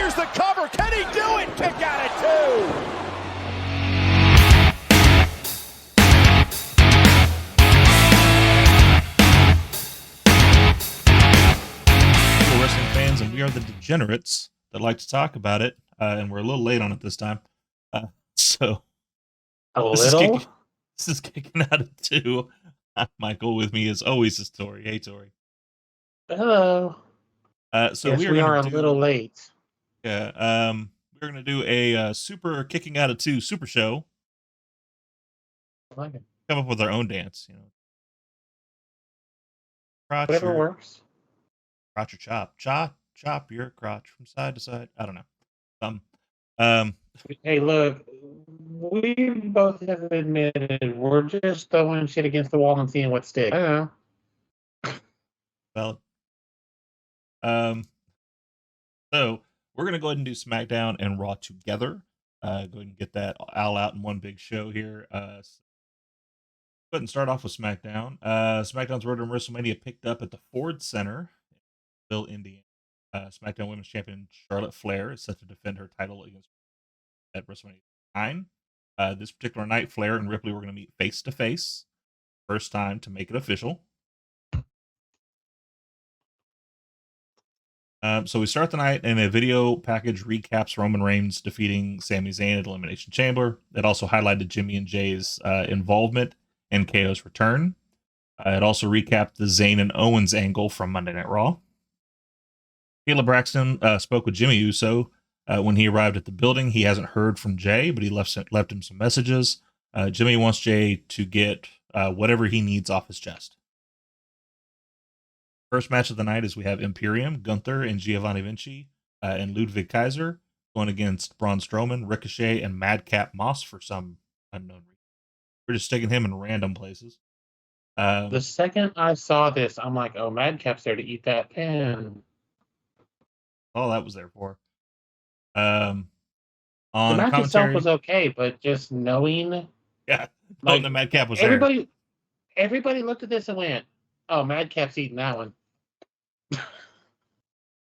Here's the cover. Can he do it? Kick out at 2. Wrestling fans, and we are the degenerates that like to talk about it, and we're a little late on it this time. So this is kicking out at 2. I'm Michael. With me as always is Tori. Hey, Tori. Hello. So yes, we are a little late. Yeah. We're gonna do a super kicking out at 2 super show. I like it. Come up with our own dance, you know. Crotch Whatever works. Crotch or chop your crotch from side to side. I don't know. Hey, look, we both have admitted we're just throwing shit against the wall and seeing what sticks. I don't know. Well, so we're gonna go ahead and do SmackDown and Raw together. Go ahead and get that all out in one big show here. Go ahead and start off with SmackDown. SmackDown's road to WrestleMania picked up at the Ford Center, Bill, Indiana. SmackDown Women's Champion Charlotte Flair is set to defend her title against at WrestleMania 9. This particular night, Flair and Ripley were going to meet face to face. First time to make it official. So we start the night, and a video package recaps Roman Reigns defeating Sami Zayn at Elimination Chamber. It also highlighted Jimmy and Jay's involvement in KO's return. It also recapped the Zayn and Owens angle from Monday Night Raw. Kayla Braxton spoke with Jimmy Uso when he arrived at the building. He hasn't heard from Jay, but he left him some messages. Jimmy wants Jay to get whatever he needs off his chest. First match of the night is we have Imperium, Gunther, and Giovanni Vinci, and Ludwig Kaiser going against Braun Strowman, Ricochet, and Madcap Moss for some unknown reason. We're just sticking him in random places. The second I saw this, I'm like, oh, Madcap's there to eat that pin. All that was there for. On the match itself was okay, but just knowing, like the Madcap was everybody looked at this and went, "Oh, Madcap's eating that one."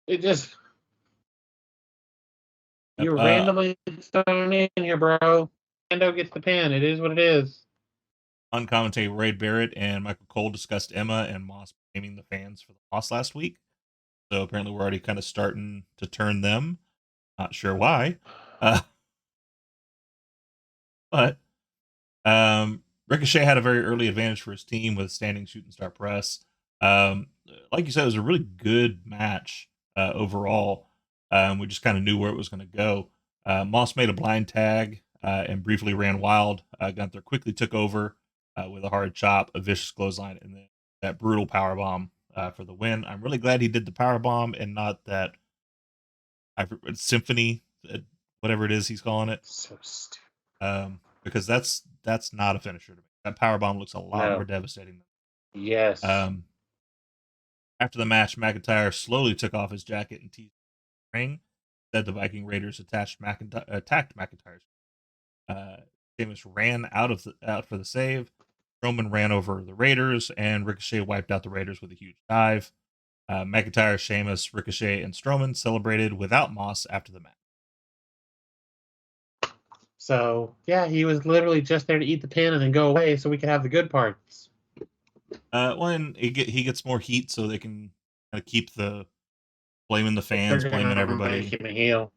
It just you're randomly thrown in here, bro. Mando gets the pin. It is what it is. On commentary, Wade Barrett and Michael Cole discussed Emma and Moss blaming the fans for the loss last week. So apparently we're already kind of starting to turn them. Not sure why. But Ricochet had a very early advantage for his team with a standing shooting star press. Like you said, it was a really good match overall. We just kind of knew where it was going to go. Moss made a blind tag and briefly ran wild. Gunther quickly took over with a hard chop, a vicious clothesline, and then that brutal powerbomb for the win. I'm really glad he did the powerbomb and not that symphony, whatever it is he's calling it. So stupid. Because that's not a finisher to me. That powerbomb looks a lot more devastating. Yes. After the match, McIntyre slowly took off his jacket and teased the ring. Said the Viking Raiders attacked McIntyre's. Sheamus ran out for the save. Strowman ran over the Raiders, and Ricochet wiped out the Raiders with a huge dive. McIntyre, Sheamus, Ricochet, and Strowman celebrated without Moss after the match. So, yeah, he was literally just there to eat the pin and then go away so we could have the good parts. And he gets more heat so they can kind of keep the blaming the fans, blaming everybody. Make him a heel.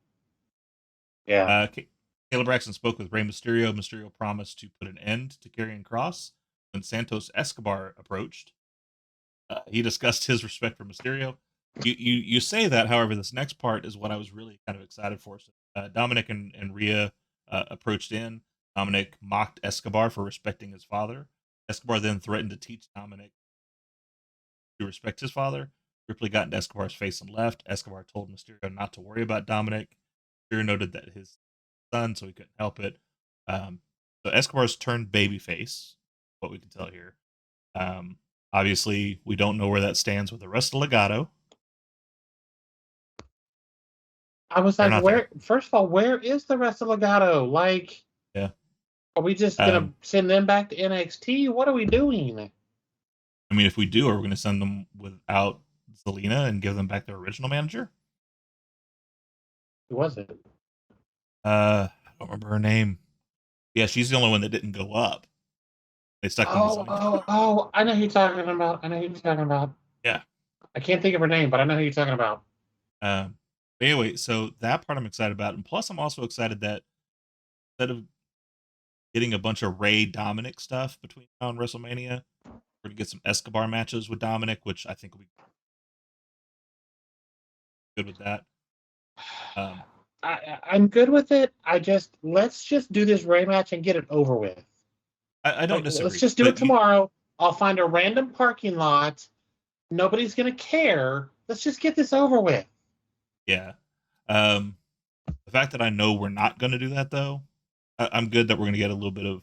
Yeah. Kayla Braxton spoke with Rey Mysterio. Mysterio promised to put an end to Karrion Kross when Santos Escobar approached. He discussed his respect for Mysterio. You say that, however, this next part is what I was really kind of excited for. So, Dominic and Rhea approached in. Dominic mocked Escobar for respecting his father. Escobar then threatened to teach Dominic to respect his father. Ripley got into Escobar's face and left. Escobar told Mysterio not to worry about Dominic. Mysterio noted that his son, so he couldn't help it. So Escobar's turned babyface, what we can tell here. Obviously, we don't know where that stands with the rest of Legato. I was like, where? First of all, where is the rest of Legato? Like, yeah, are we just gonna send them back to NXT? What are we doing? I mean, if we do, are we going to send them without Zelina and give them back their original manager? Who was it? I don't remember her name. Yeah, she's the only one that didn't go up. They stuck them as I know who you're talking about. I know who you're talking about. yeah. I can't think of her name, but I know who you're talking about. But anyway, so that part I'm excited about, and plus I'm also excited that instead of getting a bunch of Ray Dominic stuff between now and WrestleMania, we're gonna get some Escobar matches with Dominic, which I think will be good with that. I'm good with it. Let's just do this Ray match and get it over with. I don't Like, disagree. let's just do it tomorrow. I'll find a random parking lot. Nobody's gonna care. Let's just get this over with. Yeah. The fact that I know we're not going to do that, though, I'm good that we're going to get a little bit of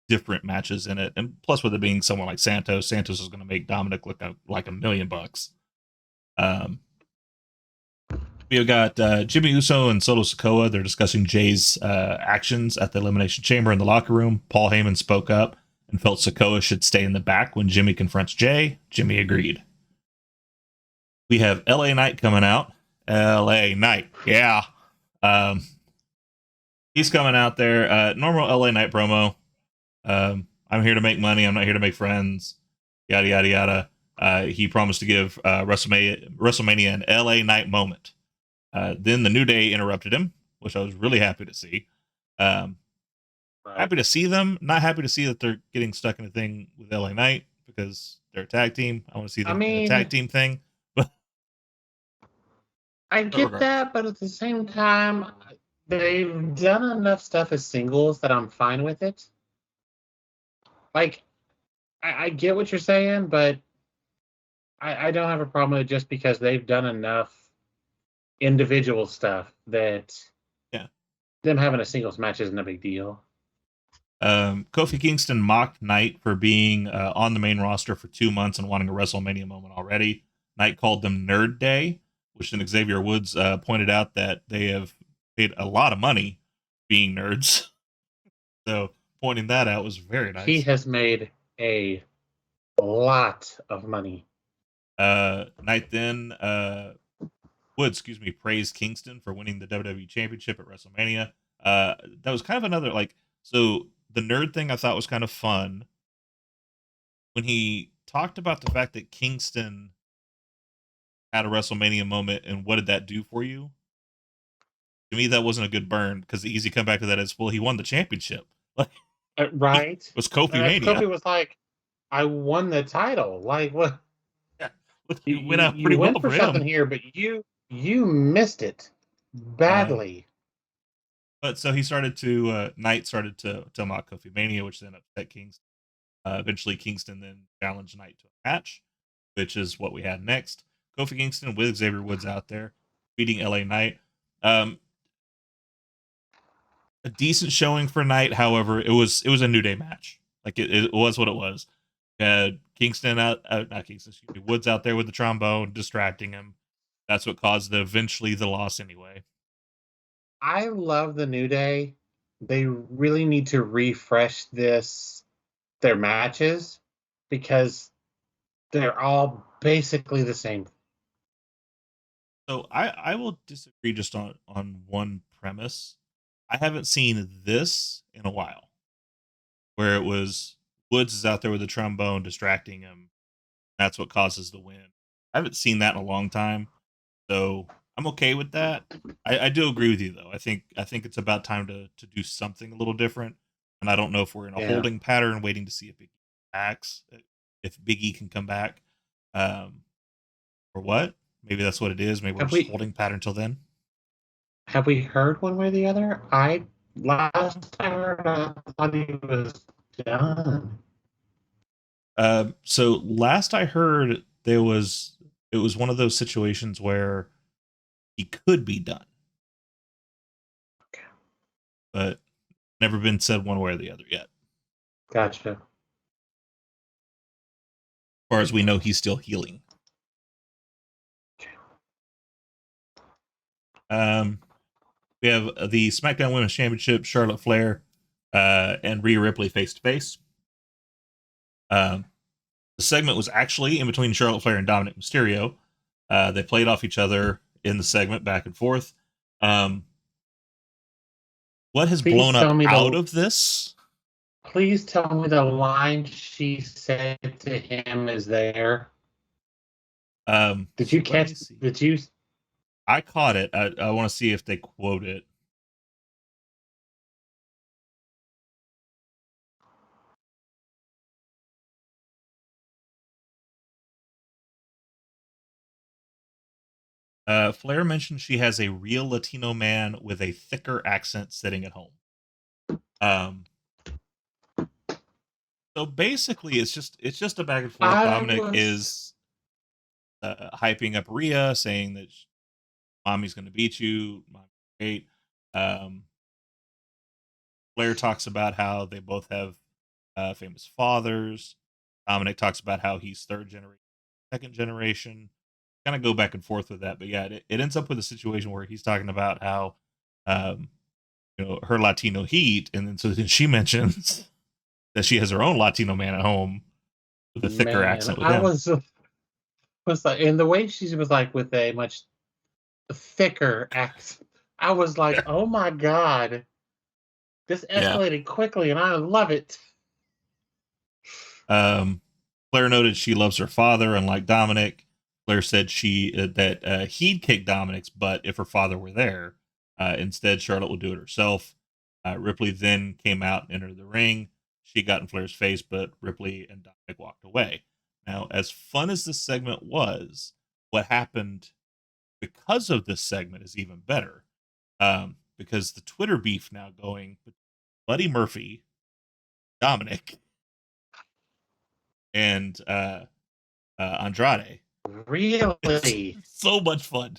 different matches in it. And plus, with it being someone like Santos is going to make Dominic look like $1 million. We've got Jimmy Uso and Solo Sikoa. They're discussing Jay's actions at the Elimination Chamber in the locker room. Paul Heyman spoke up and felt Sikoa should stay in the back when Jimmy confronts Jay. Jimmy agreed. We have LA Knight coming out. LA Knight, yeah. He's coming out there. Normal LA Knight promo. I'm here to make money. I'm not here to make friends. Yada yada yada. He promised to give WrestleMania an LA Knight moment. Then the New Day interrupted him, which I was really happy to see. Happy to see them. Not happy to see that they're getting stuck in a thing with LA Knight because they're a tag team. I want to see them in a tag team thing. I get that, but at the same time, they've done enough stuff as singles that I'm fine with it. Like, I get what you're saying, but I don't have a problem with it just because they've done enough individual stuff that them having a singles match isn't a big deal. Kofi Kingston mocked Knight for being on the main roster for 2 months and wanting a WrestleMania moment already. Knight called them Nerd Day, which then Xavier Woods pointed out that they have paid a lot of money being nerds. So pointing that out was very nice. He has made a lot of money. Knight then Woods, praised Kingston for winning the WWE Championship at WrestleMania. That was kind of another so the nerd thing I thought was kind of fun when he talked about the fact that Kingston had a WrestleMania moment and what did that do for you? To me, that wasn't a good burn because the easy comeback to that is, well, he won the championship. Right. It was Kofi Mania. Kofi was like, I won the title. Like, what? Yeah. You went out pretty well for something him here, but you missed it badly. But so he started to, Knight started to mock Kofi Mania, which then upset Kingston. Eventually, Kingston then challenged Knight to a match, which is what we had next. Kofi Kingston with Xavier Woods out there, beating LA Knight. A decent showing for Knight, however, it was a New Day match. Like it was what it was. Kingston not Kingston, Woods out there with the trombone, distracting him. That's what caused eventually the loss anyway. I love the New Day. They really need to refresh their matches because they're all basically the same. So I will disagree just on one premise. I haven't seen this in a while, where it was Woods is out there with the trombone distracting him. That's what causes the win. I haven't seen that in a long time, so I'm okay with that. I do agree with you though. I think it's about time to do something a little different, and I don't know if we're in a holding pattern, waiting to see if Big E backs, if Big E can come back, or what. Maybe that's what it is. Maybe we're just holding pattern till then. Have we heard one way or the other? Last time I heard, I thought he was done. So last I heard, it was one of those situations where he could be done, but never been said one way or the other yet. Gotcha. As far as we know, he's still healing. We have the SmackDown Women's Championship, Charlotte Flair and Rhea Ripley face to face. The segment was actually in between Charlotte Flair and Dominic Mysterio. They played off each other in the segment back and forth. Um, what has Please blown tell up me out of this? please tell me the line she said to him is there. Did So you let catch? me see. Did you? I caught it. I want to see if they quote it. Flair mentioned she has a real Latino man with a thicker accent sitting at home. Um, so basically, it's just a back and forth. I Dominic was. is hyping up Rhea, saying that mommy's going to beat you. Mommy's great. Um, Flair talks about how they both have famous fathers. Dominic talks about how he's third generation, second generation. Kind of go back and forth with that, but yeah, it ends up with a situation where he's talking about how, um, her Latino heat, and then so then she mentions that she has her own Latino man at home with a thicker Man, accent with I him. was like, and the way she was like with a much thicker accent, I was like, oh my god, this Yeah. escalated quickly, and I love it. Um, Flair noted she loves her father, unlike Dominic. Flair said he'd kick Dominic's butt if her father were there. Instead, Charlotte will do it herself. Ripley then came out and entered the ring. She got in Flair's face, but Ripley and Dominic walked away. Now, as fun as this segment was, what happened because of this segment is even better. Because the Twitter beef now going Buddy Murphy, Dominic, and Andrade. It's Really? so much fun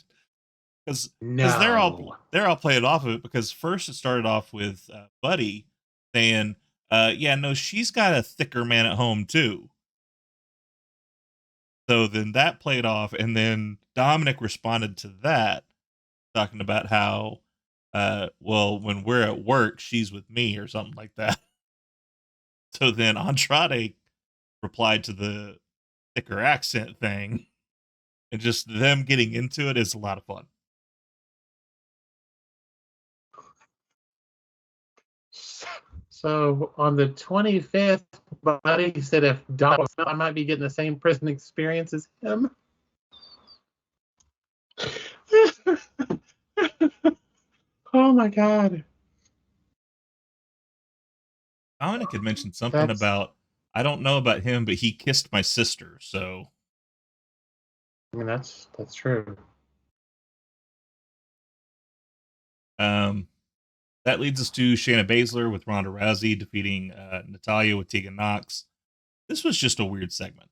because No. they're all playing off of it. Because first it started off with Buddy saying, "Yeah, no, she's got a thicker man at home too." So then that played off, and then Dominic responded to that, talking about how, well, when we're at work, she's with me or something like that. So then Andrade replied to the thicker accent thing, and just them getting into it is a lot of fun. So on the 25th, Buddy said if Don was not, I might be getting the same prison experience as him. Oh my god. Dominic had mentioned something That's about, I don't know about him, but he kissed my sister. So I mean that's true. um, that leads us to Shayna Baszler with Ronda Rousey defeating Natalia with Tegan Knox. This was just a weird segment.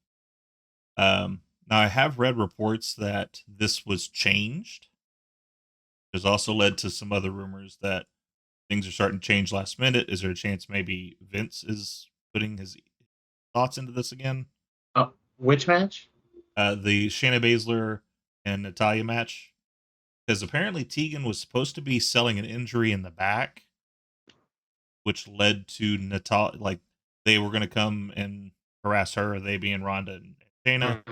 Now, I have read reports that this was changed. There's also led to some other rumors that things are starting to change last minute. Is there a chance maybe Vince is putting his thoughts into this again? Oh, which match? The Shayna Baszler and Natalia match, because apparently Tegan was supposed to be selling an injury in the back, which led to Natalia, like they were going to come and harass her, they being Ronda and Shayna,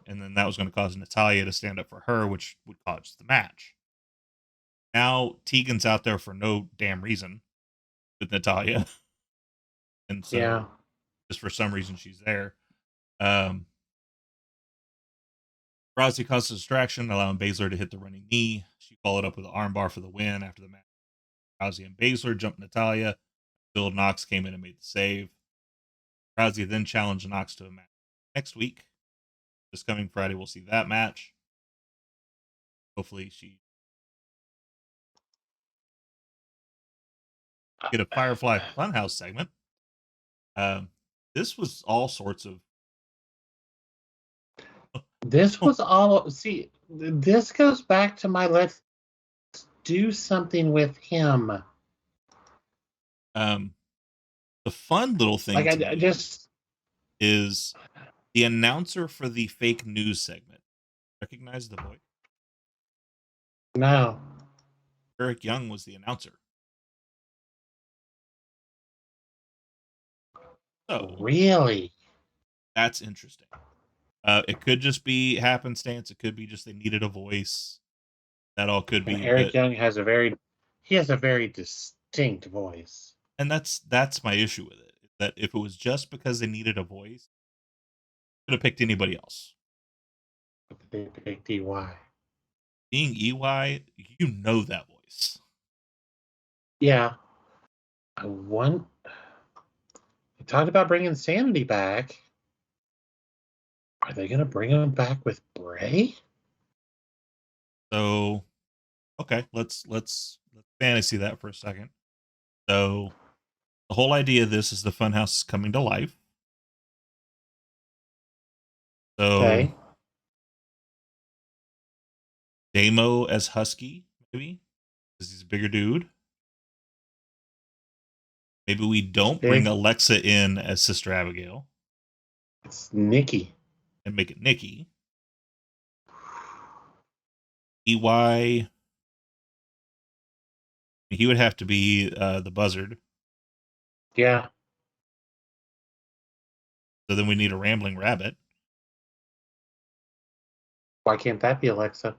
and then that was going to cause Natalia to stand up for her, which would cause the match. Now Tegan's out there for no damn reason with Natalia, and so Yeah. just for some reason she's there. Um, Rousey caused a distraction, allowing Baszler to hit the running knee. She followed up with an armbar for the win after the match. Rousey and Baszler jumped Natalia. Bill Knox came in and made the save. Rousey then challenged Knox to a match next week. This coming Friday, we'll see that match. Hopefully, she get a Firefly Funhouse segment. This was all sorts of. This was all see, this goes back to my let's do something with him. The fun little thing Like to I me just is the announcer for the fake news segment. Recognize the voice. no. Eric Young was the announcer. So Really? that's interesting. It could just be happenstance. It could be just they needed a voice. That all could And be, Eric but Young has a very distinct voice. and that's my issue with it. That if it was just because they needed a voice, could have picked anybody else. But they picked EY. Being EY, you know that voice. Yeah. I want. They talked about bringing Sanity back. Are they going to bring him back with Bray? So okay, let's fantasy that for a second. So the whole idea of this is the Funhouse is coming to life. So Okay. Damo as Husky, maybe, because he's a bigger dude. Maybe we don't bring Big. Alexa in as Sister Abigail It's Nikki. and make it Nikki. EY, he would have to be the Buzzard. Yeah. So then we need a Rambling Rabbit. Why can't that be Alexa?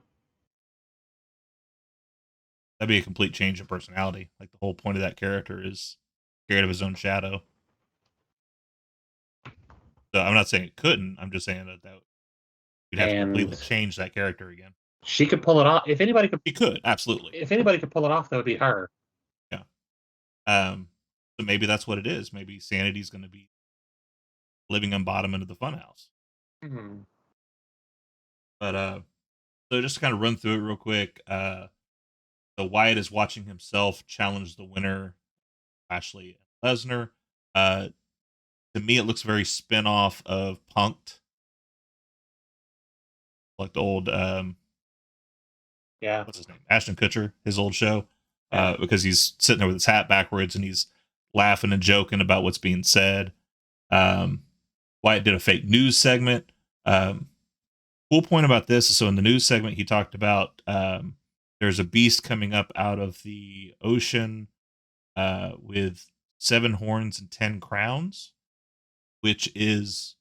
That'd be a complete change in personality. Like the whole point of that character is scared of his own shadow. So I'm not saying it couldn't. I'm just saying that we'd have to completely And change that character again. she could pull it off. If anybody could, He could absolutely. if anybody could pull it off, that would be her. Yeah. So maybe that's what it is. Maybe Sanity's going to be living on bottom end of the Funhouse. Hmm. But so just to kind of run through it real quick. So Wyatt is watching himself challenge the winner, Lashley and Lesnar. To me, it looks very spin-off of Punk'd, like the old Yeah. what's his name, Ashton Kutcher, his old show, Yeah. because he's sitting there with his hat backwards and he's laughing and joking about what's being said. Wyatt did a fake news segment. Cool point about this is, so in the news segment, he talked about there's a beast coming up out of the ocean with 7 horns and 10 crowns, which is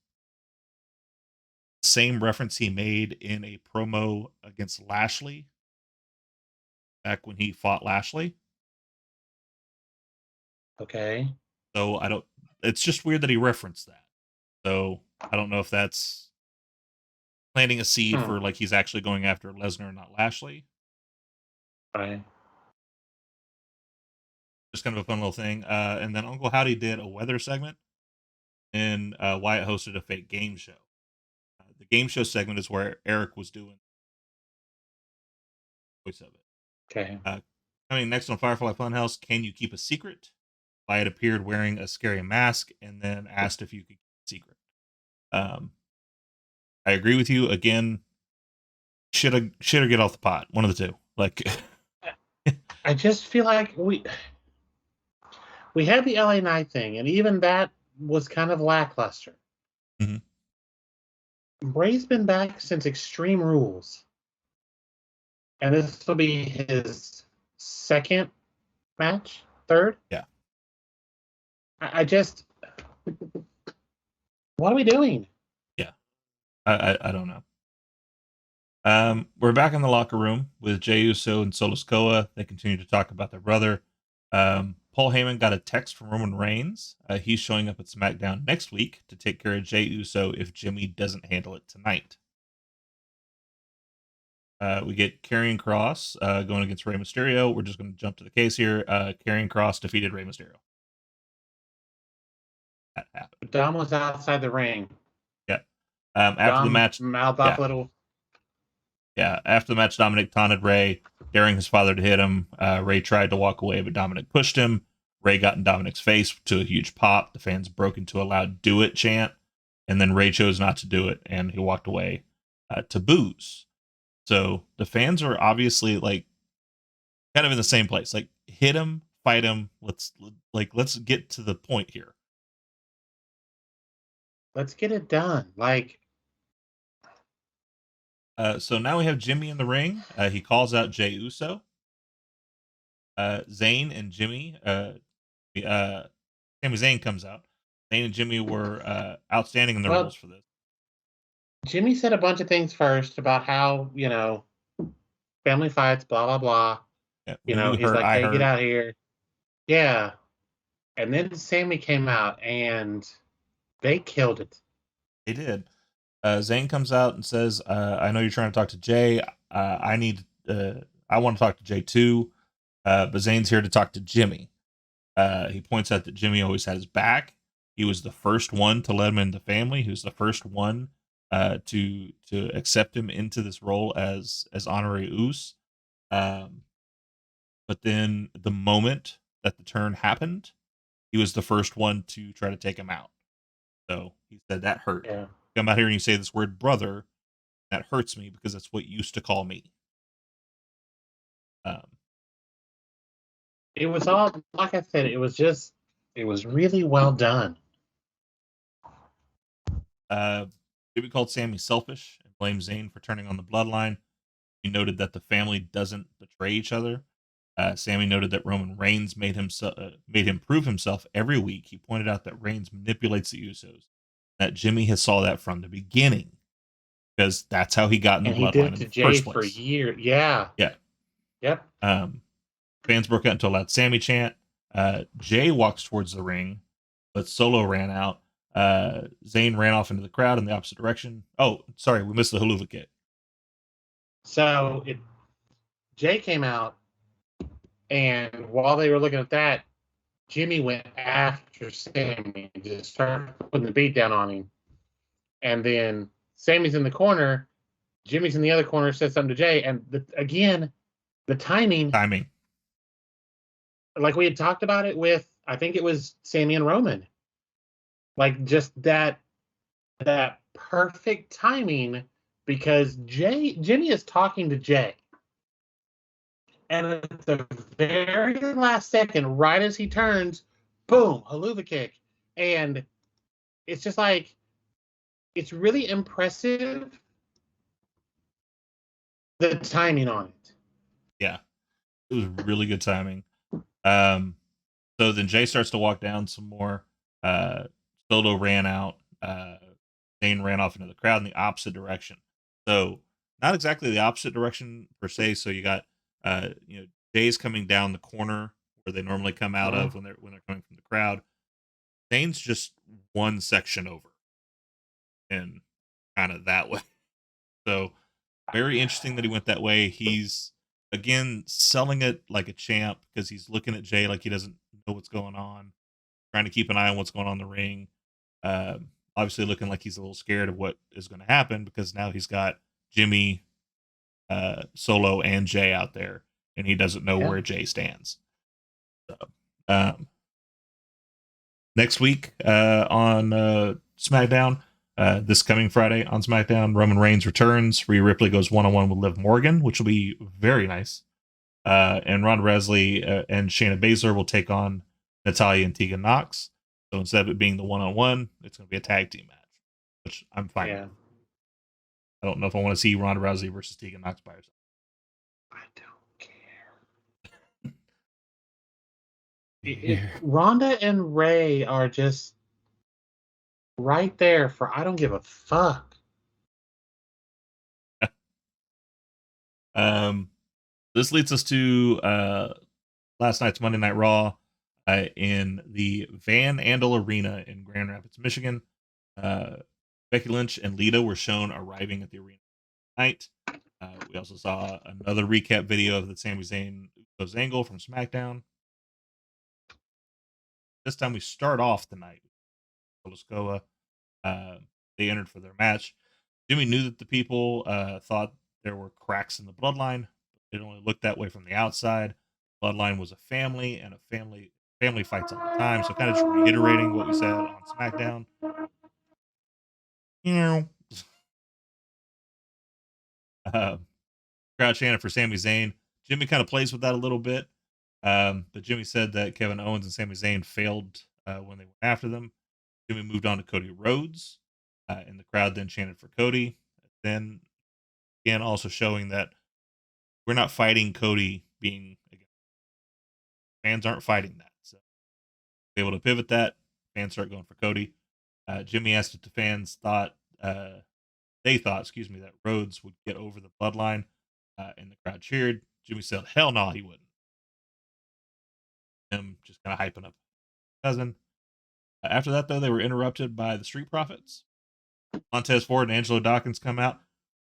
the same reference he made in a promo against Lashley back when he fought Lashley. Okay. So I don't. It's just weird that he referenced that. So I don't know if that's planting a seed for like he's actually going after Lesnar, not Lashley. Right. Just kind of a fun little thing. And then Uncle Howdy did a weather segment, and Wyatt hosted a fake game show. The game show segment is where Eric was doing voice of it. Okay. Coming next on Firefly Funhouse, Can You Keep a Secret? Wyatt appeared wearing a scary mask and then asked if you could keep a secret. I agree with you. Again, should or get off the pot. One of the two. Like, I just feel like we had the LA Knight thing, and even that was kind of lackluster. Mhm. Bray's been back since Extreme Rules, and this will be his second match, third. Yeah. I just, what are we doing? Yeah, I don't know. We're back in the locker room with Jey Uso and Solo Sikoa. They continue to talk about their brother. Paul Heyman got a text from Roman Reigns. He's showing up at SmackDown next week to take care of Jey Uso if Jimmy doesn't handle it tonight. We get Karrion Kross going against Rey Mysterio. We're just going to jump to the case here. Karrion Kross defeated Rey Mysterio. That happened. Dom was outside the ring. Yeah. After the match, mouth off yeah. little. Yeah, after the match, Dominic taunted Ray, daring his father to hit him. Ray tried to walk away, but Dominic pushed him. Ray got in Dominic's face to a huge pop. The fans broke into a loud "Do It" chant, and then Ray chose not to do it, and he walked away to boos. So the fans are obviously like kind of in the same place. Like, hit him, fight him. Let's get to the point here. Let's get it done. Like, so now we have Jimmy in the ring. He calls out Jey Uso. Zayn and Jimmy. Sami Zayn comes out. Zayn and Jimmy were outstanding in their roles for this. Jimmy said a bunch of things first about how, family fights, blah blah blah. Yeah, You when know, you he's hurt, like, I "Hey, get hurt. out of here." Yeah, and then Sammy came out and they killed it. They did. Zayn comes out and says, "I know you're trying to talk to Jay. I need. I want to talk to Jay too. But Zayn's here to talk to Jimmy." He points out that Jimmy always had his back. He was the first one to let him in the family. He was the first one to accept him into this role as honorary Uce. Um, but then the moment that the turn happened, he was the first one to try to take him out. So he said that hurt. Yeah, Come out here and you say this word brother, that hurts me because that's what you used to call me. Um, it was all like I said. It was really well done. Jimmy called Sammy selfish and blamed Zayn for turning on the bloodline. He noted that the family doesn't betray each other. Sammy noted that Roman Reigns made him prove himself every week. He pointed out that Reigns manipulates the Usos. That Jimmy has saw that from the beginning because that's how he got in the And he did bloodline it in to the Jay first for place. years. Yeah. Yeah. Yep. Fans broke out into a loud Sammy chant. Jay walks towards the ring, but Solo ran out. Zayn ran off into the crowd in the opposite direction. Oh, sorry, we missed the haluva kick. So Jay came out, and while they were looking at that, Jimmy went after Sammy and just started putting the beat down on him. And then Sammy's in the corner, Jimmy's in the other corner, says something to Jay, and again, the timing, Timing. like we had talked about it with, I think it was Sammy and Roman, like just that perfect timing because Jimmy is talking to Jay. And at the very last second, right as he turns, boom, haluva kick. And it's just like, it's really impressive the timing on it. Yeah, it was really good timing. So then Jay starts to walk down some more. Solo ran out. Zayn ran off into the crowd in the opposite direction. So not exactly the opposite direction per se. So you got Jay's coming down the corner where they normally come out of when they're coming from the crowd. Zayn's just one section over and kind of that way. So very interesting that he went that way. He's again selling it like a champ because he's looking at Jay like he doesn't know what's going on, trying to keep an eye on what's going on in the ring. Obviously, looking like he's a little scared of what is going to happen because now he's got Jimmy, Solo, and Jay out there, and he doesn't know where Jay stands. So, next week on SmackDown, this coming Friday on SmackDown, Roman Reigns returns. Rhea Ripley goes one-on-one with Liv Morgan, which will be very nice. And Ronda Rousey and Shayna Baszler will take on Natalya and Tegan Nox. So instead of it being the one-on-one, it's going to be a tag team match, which I'm fine with. I don't know if I want to see Ronda Rousey versus Tegan Nox by herself. I don't care. Ronda and Ray are just right there for I don't give a fuck. This leads us to last night's Monday Night Raw in the Van Andel Arena in Grand Rapids, Michigan. Becky Lynch and Lita were shown arriving at the arena tonight. We also saw another recap video of the Sami Zayn Usos angle from SmackDown. This time we start off the night with Sikoa. They entered for their match. Jimmy knew that the people thought there were cracks in the bloodline. It only looked that way from the outside. Bloodline was a family, and family fights all the time. So kind of just reiterating what we said on SmackDown. Crowd chanted for Sami Zayn. Jimmy kind of plays with that a little bit. But Jimmy said that Kevin Owens and Sami Zayn failed when they went after them. Jimmy moved on to Cody Rhodes, and the crowd then chanted for Cody. Then, again, also showing that we're not fighting Cody being again. Fans aren't fighting that. So, able to pivot that. Fans start going for Cody. Jimmy asked if the fans thought, that Rhodes would get over the bloodline. and the crowd cheered. Jimmy said, "Hell no, he wouldn't." Him just kind of hyping up cousin. After that, though, they were interrupted by the Street Profits. Montez Ford and Angelo Dawkins come out,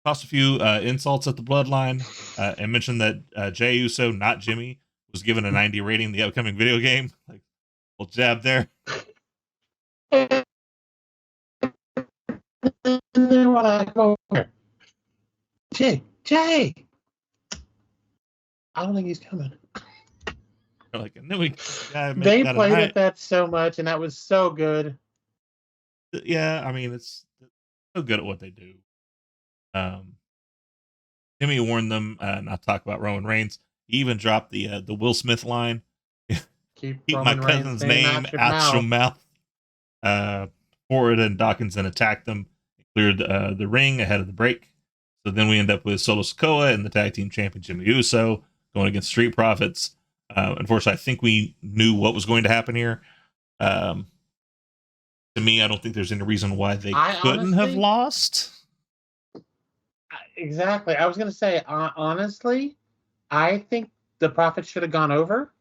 toss a few insults at the Bloodline, and mention that Jey Uso, not Jimmy, was given a 90 rating in the upcoming video game. Like, little jab there. And then when I go over, Jay, I don't think he's coming. Like, and then we They played at that so much, and that was so good. Yeah, I mean, it's so good at what they do. Jimmy warned them not to talk about Roman Reigns. He even dropped the Will Smith line. Keep my cousin's name out your mouth. Ford and Dawkins then attacked them, cleared the ring ahead of the break. So then we end up with Solo Sikoa and the tag team champion Jimmy Uso going against Street Profits. Unfortunately, I think we knew what was going to happen here. To me, I don't think there's any reason why they couldn't have lost. Exactly. I was going to say, honestly, I think the Profits should have gone over,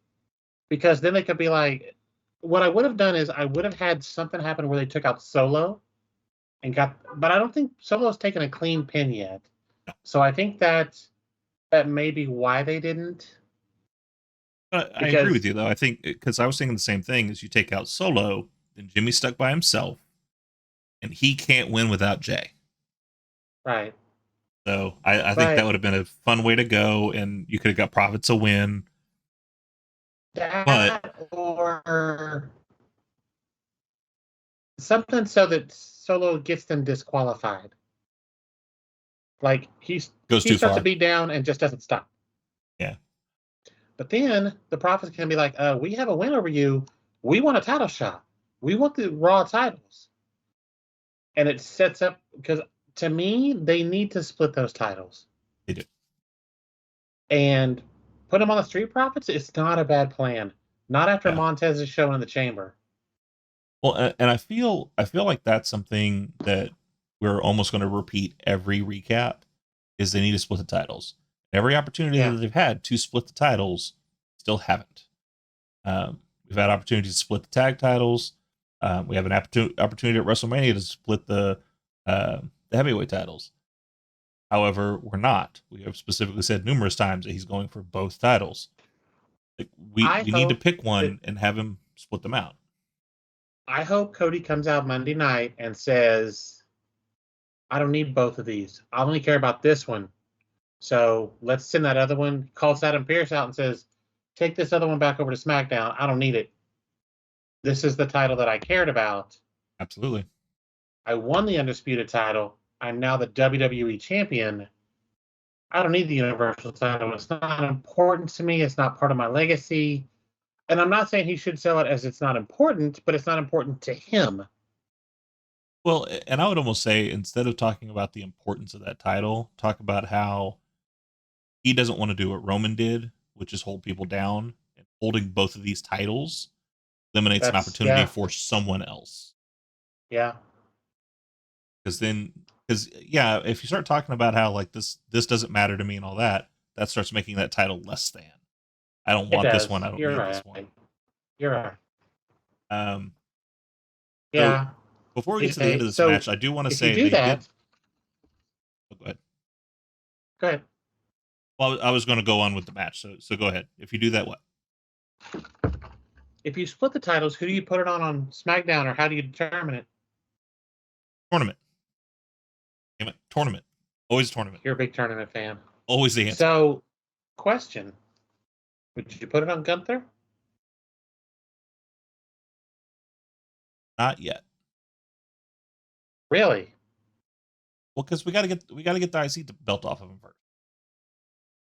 because then they could be like, what I would have done is I would have had something happen where they took out Solo and but I don't think Solo's taken a clean pin yet. So I think that may be why they didn't. I agree with you, though. I think because I was thinking the same thing. Is you take out Solo, then Jimmy's stuck by himself, and he can't win without Jey. Right. So I think that would have been a fun way to go, and you could have got Profits a win. Or something so that Solo gets them disqualified. Like he starts to beat down and just doesn't stop. Yeah. But then the Profits can be like, we have a win over you. We want a title shot. We want the Raw titles. And it sets up, because to me, they need to split those titles. They do. And put them on the Street Profits, it's not a bad plan. Not after Montez is shown in the chamber. Well, and I feel like that's something that we're almost going to repeat every recap, is they need to split the titles. Every opportunity that they've had to split the titles, still haven't. We've had opportunities to split the tag titles. We have an opportunity at WrestleMania to split the heavyweight titles. However, we're not. We have specifically said numerous times that he's going for both titles. Like, we need to pick one and have him split them out. I hope Cody comes out Monday night and says, I don't need both of these. I only care about this one. So let's send that other one. Calls Adam Pearce out and says, take this other one back over to SmackDown. I don't need it. This is the title that I cared about. Absolutely. I won the Undisputed title. I'm now the WWE champion. I don't need the Universal title. It's not important to me. It's not part of my legacy. And I'm not saying he should sell it as it's not important, but it's not important to him. Well, and I would almost say, instead of talking about the importance of that title, talk about how he doesn't want to do what Roman did, which is hold people down. And holding both of these titles eliminates an opportunity for someone else. Yeah. Because if you start talking about how like this doesn't matter to me and all that, that starts making that title less than. I don't want this one. I don't need this one. You're right. So before we get to the end of this match, I do want to say they did. Oh, go ahead. Go ahead. Well, I was going to go on with the match, so go ahead. If you do that, what? If you split the titles, who do you put it on SmackDown, or how do you determine it? Tournament. Damn it, tournament. Always a tournament. You're a big tournament fan. Always the answer. So, question: would you put it on Gunther? Not yet. Really? Well, because we got to get the IC belt off of him first.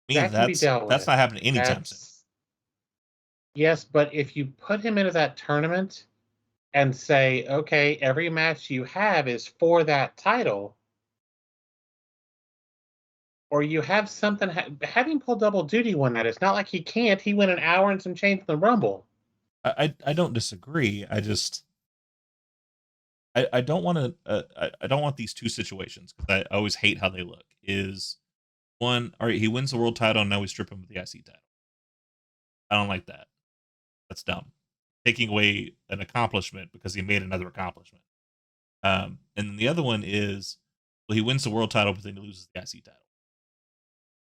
That's not happening anytime soon. Yes, but if you put him into that tournament and say, okay, every match you have is for that title, or you have something, have him pull double duty one night. It's not like he can't. He went an hour and some change in the Rumble. I don't disagree. I just I don't want to I don't want these two situations, because I always hate how they look. Is One, all right, he wins the world title, and now we strip him of the IC title. I don't like that. That's dumb. Taking away an accomplishment because he made another accomplishment. And then the other one is, well, he wins the world title, but then he loses the IC title.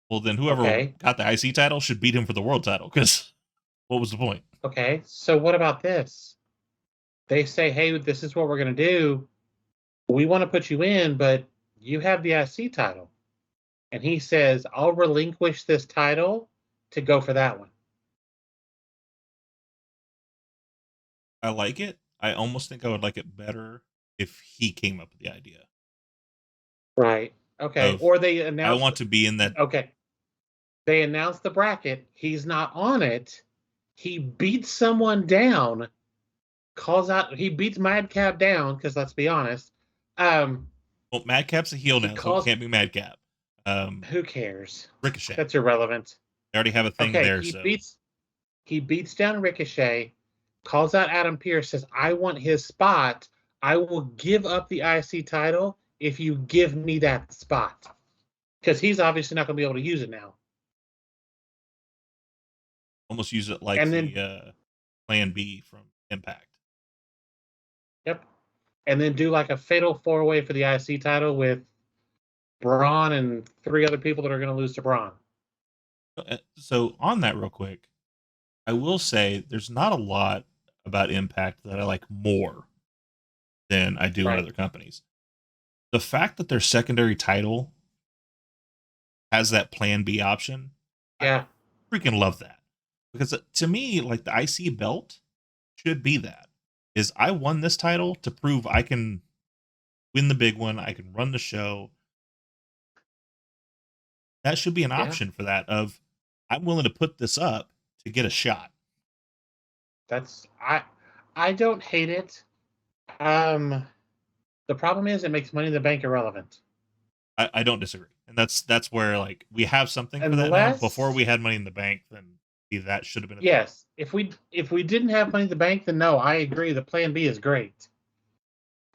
Well, then whoever Okay. got the IC title should beat him for the world title, because what was the point? Okay. So what about this? They say, hey, this is what we're going to do. We want to put you in, but you have the IC title. And he says, I'll relinquish this title to go for that one. I like it. I almost think I would like it better if he came up with the idea Right. Okay. of, Or they I announced. want to be in that. Okay. They announced the bracket. He's not on it. He beats someone down, calls out, he beats Madcap down, because let's be honest. Well, Madcap's a heel now, so it can't be Madcap. Who cares? Ricochet. That's irrelevant. They already have a thing Okay, there, he beats down Ricochet, calls out Adam Pearce, says, I want his spot. I will give up the IC title if you give me that spot. Because he's obviously not going to be able to use it now. almost use it like And then, the Plan B from Impact. Yep. And then do like a fatal 4-way for the IC title with Braun and 3 other people that are going to lose to Braun. So on that real quick, I will say there's not a lot about Impact that I like more than I do in other companies. The fact that their secondary title has that Plan B option, yeah, I freaking love that. Because to me, like, the IC belt should be that. Is I won this title to prove I can win the big one, I can run the show. That should be an option for that, of I'm willing to put this up to get a shot. That's I don't hate it. The problem is it makes Money in the Bank irrelevant. I don't disagree. And that's where, like, we have something for that now. Before we had Money in the Bank, then that should have been a yes. Thing. If we didn't have Money in the Bank, then no, I agree. The Plan B is great.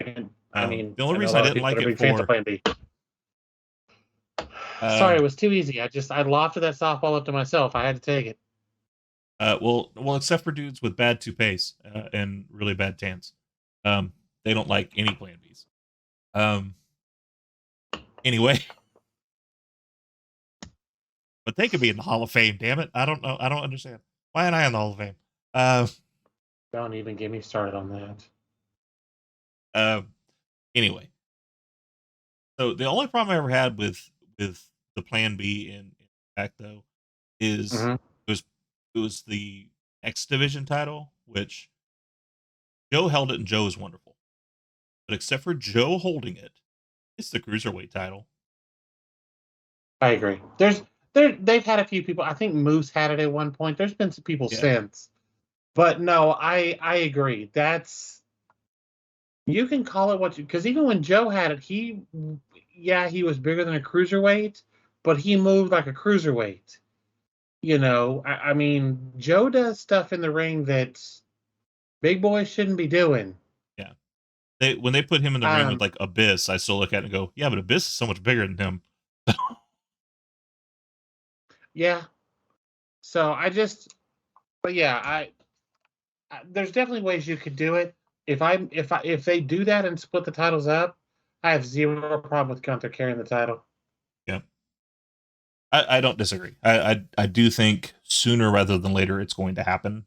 And I mean, the only reason I didn't like it for Plan B. Sorry, it was too easy. I lofted that softball up to myself. I had to take it. Well, except for dudes with bad toupees and really bad tans, they don't like any Plan Bs. Anyway, but they could be in the Hall of Fame. Damn it! I don't know. I don't understand. Why am I in the Hall of Fame? Don't even get me started on that. Anyway, so the only problem I ever had with the Plan B in Impact, though, is it was the X Division title, which Joe held it, and Joe is wonderful. But except for Joe holding it, it's the Cruiserweight title. I agree. They've had a few people. I think Moose had it at one point. There's been some people since. But no, I agree. You can call it what you, because even when Joe had it, he was bigger than a cruiserweight, but he moved like a cruiserweight. You know, I mean, Joe does stuff in the ring that big boys shouldn't be doing. Yeah. When they put him in the ring with like Abyss, I still look at it and go, yeah, but Abyss is so much bigger than him. Yeah. So but yeah, I there's definitely ways you could do it. If they do that and split the titles up, I have zero problem with Gunther carrying the title. Yeah. I don't disagree. I do think sooner rather than later it's going to happen.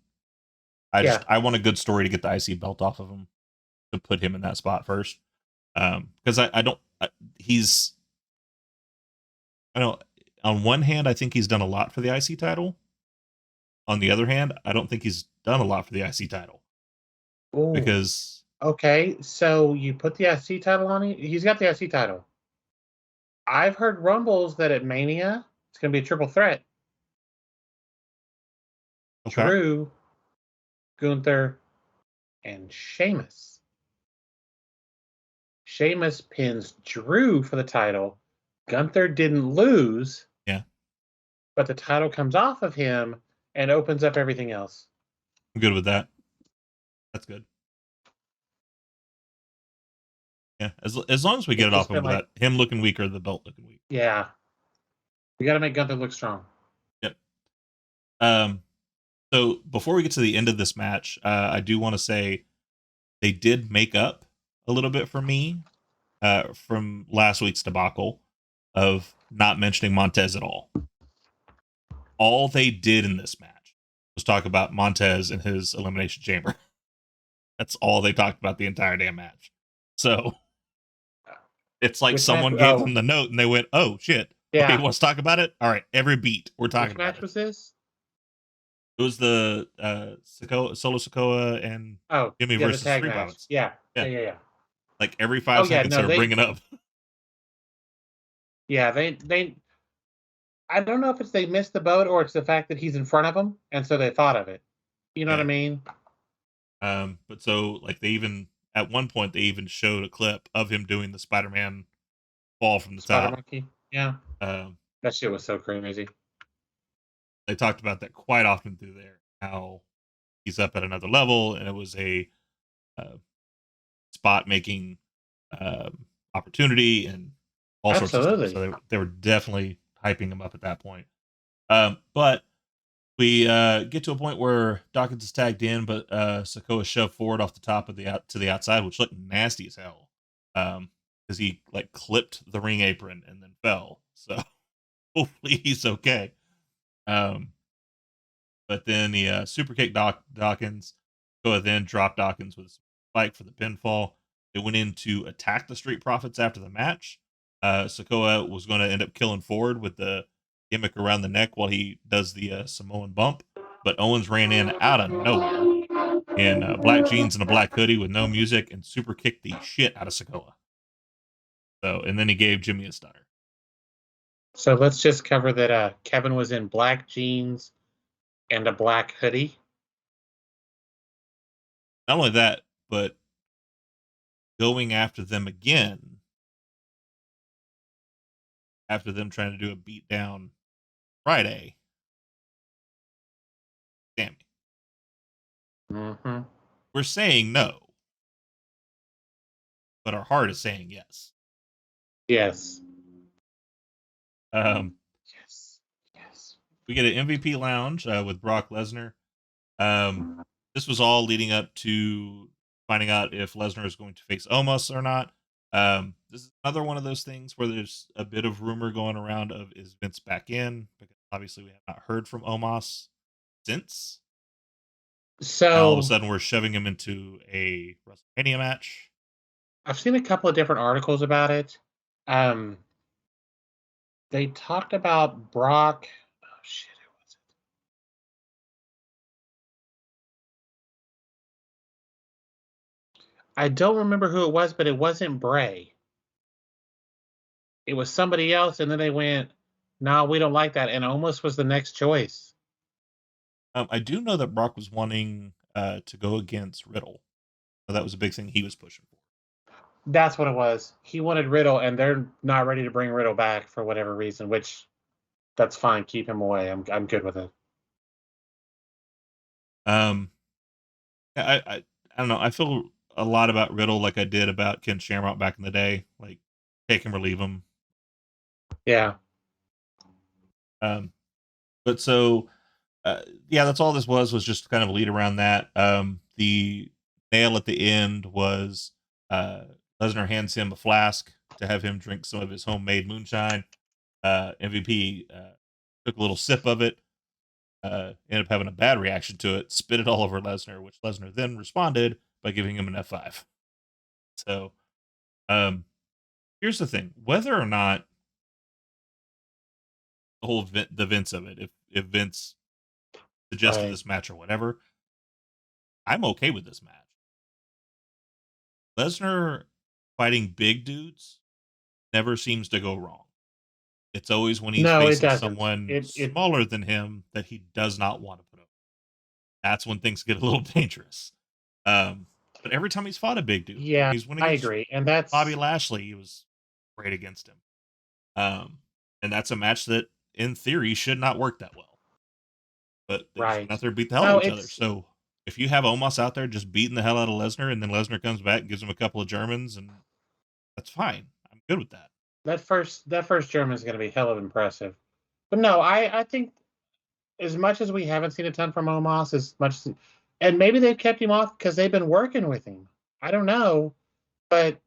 I want a good story to get the IC belt off of him, to put him in that spot first. Because on one hand, I think he's done a lot for the IC title. On the other hand, I don't think he's done a lot for the IC title. Ooh. Because okay, so you put the IC title on him. He's got the IC title. I've heard rumbles that at Mania it's going to be a triple threat. Okay. Drew, Gunther, and Sheamus. Sheamus pins Drew for the title. Gunther didn't lose. Yeah. But the title comes off of him and opens up everything else. I'm good with that. That's good. Yeah, as long as we get it off him without him looking weak or the belt looking weak. Yeah. We got to make Gunther look strong. Yep. So before we get to the end of this match, I do want to say they did make up a little bit for me from last week's debacle of not mentioning Montez at all. All they did in this match was talk about Montez and his Elimination Chamber. That's all they talked about the entire damn match. So it's like Which someone match? gave Oh. them the note and they went, "Oh shit, Yeah. okay, wants to talk about it? All right, every beat we're talking Which about match it." was this? It was the Solo Sikoa and Jimmy the versus tag Street match. Profits. Yeah. Yeah. Like every 5 seconds, no, they're bringing up. Yeah, they. I don't know if it's they missed the boat or it's the fact that he's in front of them, and so they thought of it. You know what I mean? But so like they even at one point they even showed a clip of him doing the Spider-Man fall from the Spider top. Monkey. Yeah. That shit was so crazy. They talked about that quite often through there. How he's up at another level, and it was a spot making opportunity and all sorts of stuff. So they were definitely hyping him up at that point. But we get to a point where Dawkins is tagged in, but Sikoa shoved forward off the top of to the outside, which looked nasty as hell. Because he like clipped the ring apron and then fell. So hopefully he's okay. But then the super kick Dawkins. Sikoa then dropped Dawkins with a spike for the pinfall. They went in to attack the Street Profits after the match. Sikoa was going to end up killing Ford with the gimmick around the neck while he does the Samoan bump. But Owens ran in out of nowhere in black jeans and a black hoodie with no music and super kicked the shit out of Sikoa. So, and then he gave Jimmy a stunner. So let's just cover that Kevin was in black jeans and a black hoodie. Not only that, but going after them again after them trying to do a beatdown Friday. Damn me. Mm-hmm. We're saying no, but our heart is saying yes. Yes. Yes. We get an MVP lounge with Brock Lesnar. This was all leading up to finding out if Lesnar is going to face Omos or not. This is another one of those things where there's a bit of rumor going around of is Vince back in, because obviously we have not heard from Omos since. So now all of a sudden we're shoving him into a WrestleMania match. I've seen a couple of different articles about it. They talked about Brock. Oh shit, who was it? I don't remember who it was, but it wasn't Bray. It was somebody else, and then they went, "No, we don't like that," and Omos was the next choice. I do know that Brock was wanting to go against Riddle. So that was a big thing he was pushing for. That's what it was. He wanted Riddle, and they're not ready to bring Riddle back for whatever reason, which that's fine. Keep him away. I'm good with it. I don't know. I feel a lot about Riddle like I did about Ken Shamrock back in the day. Like, take him or leave him. Yeah. But so, yeah, that's all this was just kind of a lead around that. The nail at the end was Lesnar hands him a flask to have him drink some of his homemade moonshine. MVP took a little sip of it, ended up having a bad reaction to it, spit it all over Lesnar, which Lesnar then responded by giving him an F5. So, here's the thing: whether or not the whole the Vince of it, if Vince suggested this match or whatever, I'm okay with this match. Lesnar fighting big dudes never seems to go wrong. It's always when he's facing someone smaller than him that he does not want to put up. That's when things get a little dangerous. But every time he's fought a big dude, yeah, I agree, and that's Bobby Lashley. He was great against him, and that's a match that, in theory, should not work that well. But they just went out there and beat the hell out of each other. So if you have Omos out there just beating the hell out of Lesnar, and then Lesnar comes back and gives him a couple of Germans, and that's fine. I'm good with that. That first German is going to be hell of impressive. But no, I think as much as we haven't seen a ton from Omos, and maybe they've kept him off because they've been working with him. I don't know, but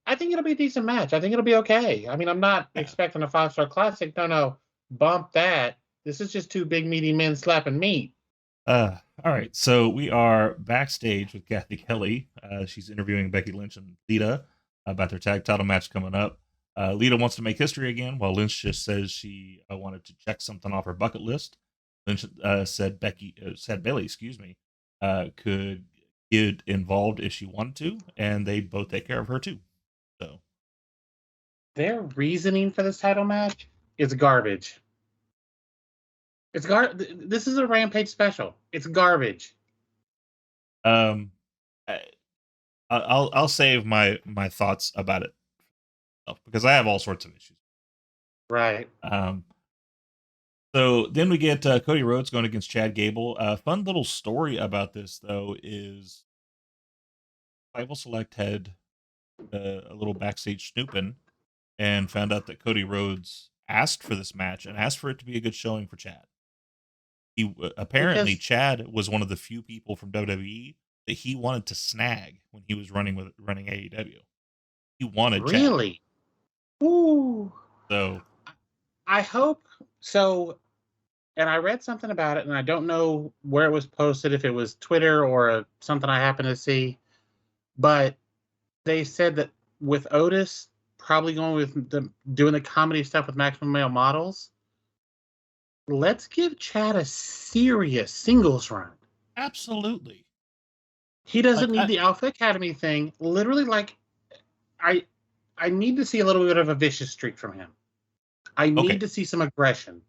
I think it'll be a decent match. I think it'll be okay. I mean, I'm not Yeah. expecting a 5-star classic. No, bump that. This is just two big meaty men slapping meat. All right, so we are backstage with Kathy Kelly. She's interviewing Becky Lynch and Lita about their tag title match coming up. Lita wants to make history again, while Lynch just says she wanted to check something off her bucket list. Lynch said Bailey, excuse me, could get involved if she wanted to, and they both take care of her too. So Their reasoning for this title match is garbage. This is a Rampage special. It's garbage. um, I'll save my thoughts about it because I have all sorts of issues. Right. So then we get Cody Rhodes going against Chad Gable. Fun little story about this, though, is Bible Select had a little backstage snooping and found out that Cody Rhodes asked for this match and asked for it to be a good showing for Chad. Apparently, Because Chad was one of the few people from WWE that he wanted to snag when he was running AEW. He wanted really, ooh, Chad. So I hope so. And I read something about it, and I don't know where it was posted, if it was Twitter or something I happened to see, but they said that with Otis probably going with doing the comedy stuff with Maximum Male Models, let's give Chad a serious singles run. absolutely, He doesn't like need the Alpha Academy thing. Literally, like I I need to see a little bit of a vicious streak from him. I okay. need to see some aggression.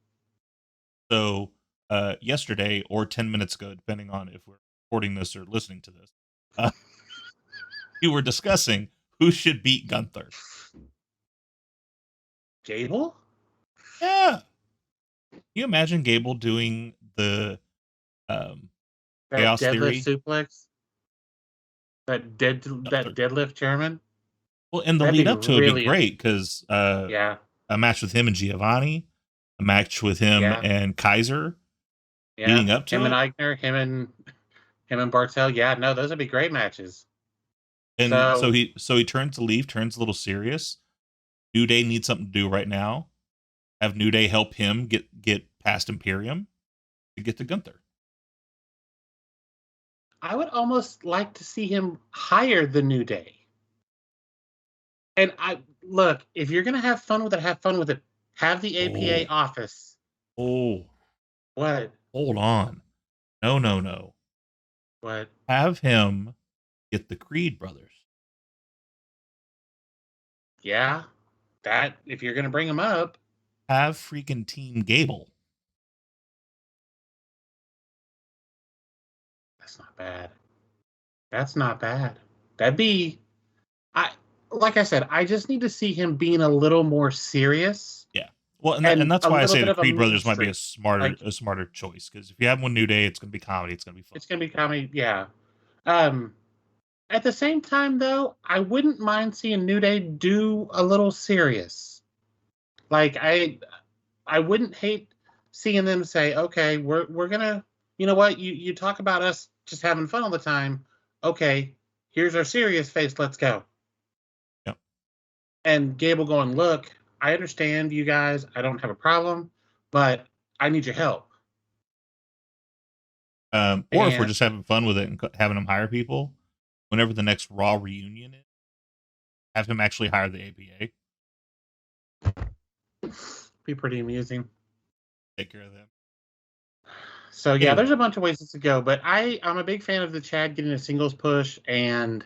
So yesterday or 10 minutes ago, depending on if we're recording this or listening to this, uh, we were discussing who should beat Gunther. Gable? Yeah. Can you imagine Gable doing the Chaos Deadlift Theory? suplex? That deadlift German? Well, and the That'd lead be up to it would be really great because yeah. a match with him and Giovanni, a match with him Yeah. and Kaiser Yeah. leading up to Him and it. Eichner, him and Bartel. Yeah, no, those would be great matches. And So so he turns to leave, turns a little serious. New Day needs something to do right now. Have New Day help him get past Imperium to get to Gunther. I would almost like to see him hire the New Day. And I look, if you're gonna have fun with it, have fun with it. Have the APA office. Oh, What? hold on. No. What? Have him get the Creed brothers. Yeah. That if you're gonna bring him up, Have freaking Team Gable. that's not bad. That's not bad. That'd be I like I said, I just need to see him being a little more serious Yeah. Well, and and that's a why I little say bit the of a Creed mean brothers might be streak. Like a smarter choice because if you have one New Day, it's going to be comedy. It's going to be fun. it's gonna be comedy, yeah. Um at the same time though, I wouldn't mind seeing New Day do a little serious. Like I wouldn't hate seeing them say, okay, we're gonna, you know what, you talk about us just having fun all the time. Okay, here's our serious face. Let's go. Yep. And Gable going, look, I understand you guys. I don't have a problem, but I need your help. Or if we're And just having fun with it and having them hire people, whenever the next Raw reunion is, have him actually hire the APA. be pretty amusing. Take care of them. So yeah, Anyway. there's a bunch of ways to go, but I'm a big fan of the Chad getting a singles push and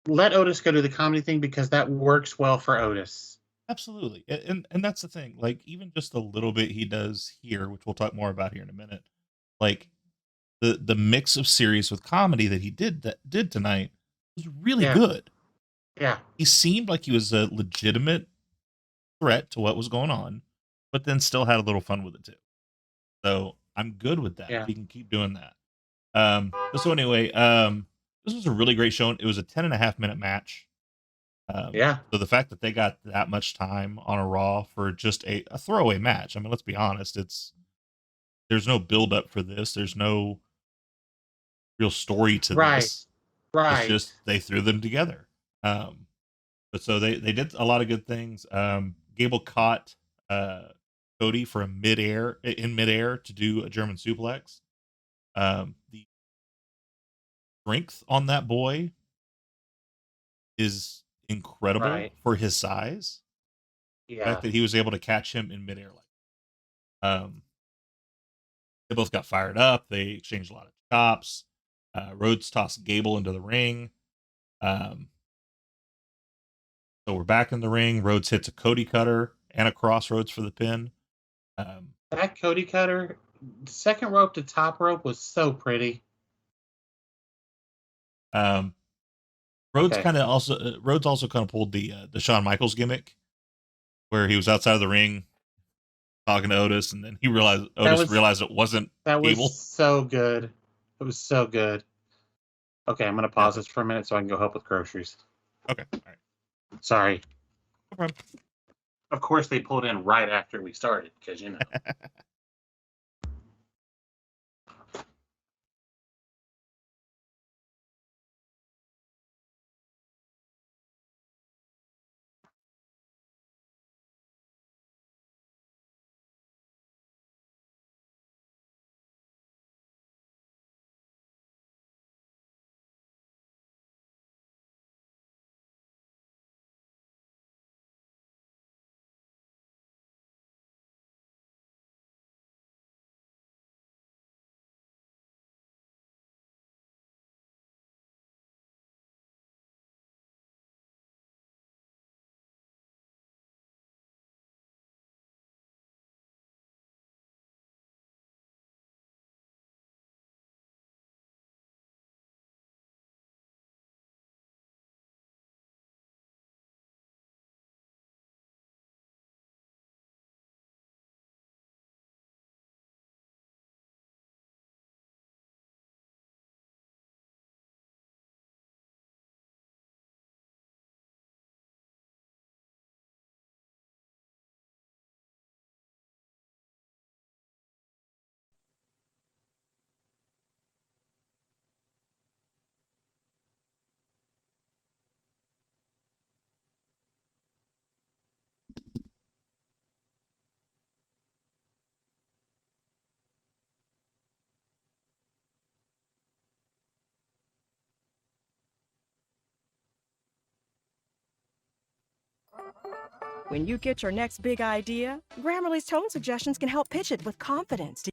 let Otis go do the comedy thing because that works well for Otis. Absolutely. And that's the thing. Like even just a little bit he does here, which we'll talk more about here in a minute. Like the mix of serious with comedy that he did tonight was really good. Yeah. He seemed like he was a legitimate threat to what was going on, but then still had a little fun with it too. So I'm good with that. Yeah. He can keep doing that. So anyway, this was a really great show. It was a 10.5-minute match. Yeah. So the fact that they got that much time on a Raw for just a throwaway match. I mean, let's be honest. There's no build up for this. There's no real story to Right. this. It's Right. just they threw them together. But so they did a lot of good things. Gable caught Cody from midair to do a German suplex. The strength on that boy is incredible Right. for his size. The Yeah. fact that he was able to catch him in midair, they both got fired up. They exchanged a lot of chops. Rhodes tossed Gable into the ring. So we're back in the ring. Rhodes hits a Cody cutter and a crossroads for the pin. That Cody cutter, second rope to top rope, was so pretty. Rhodes Okay. also kind of pulled the Shawn Michaels gimmick, where he was outside of the ring talking to Otis, and then Otis realized it wasn't That Gable. was so good. It was so good. Okay, I'm gonna pause this for a minute so I can go help with groceries. Okay, all right. Sorry. No problem. Of course, they pulled in right after we started because you know. When you get your next big idea, Grammarly's tone suggestions can help pitch it with confidence.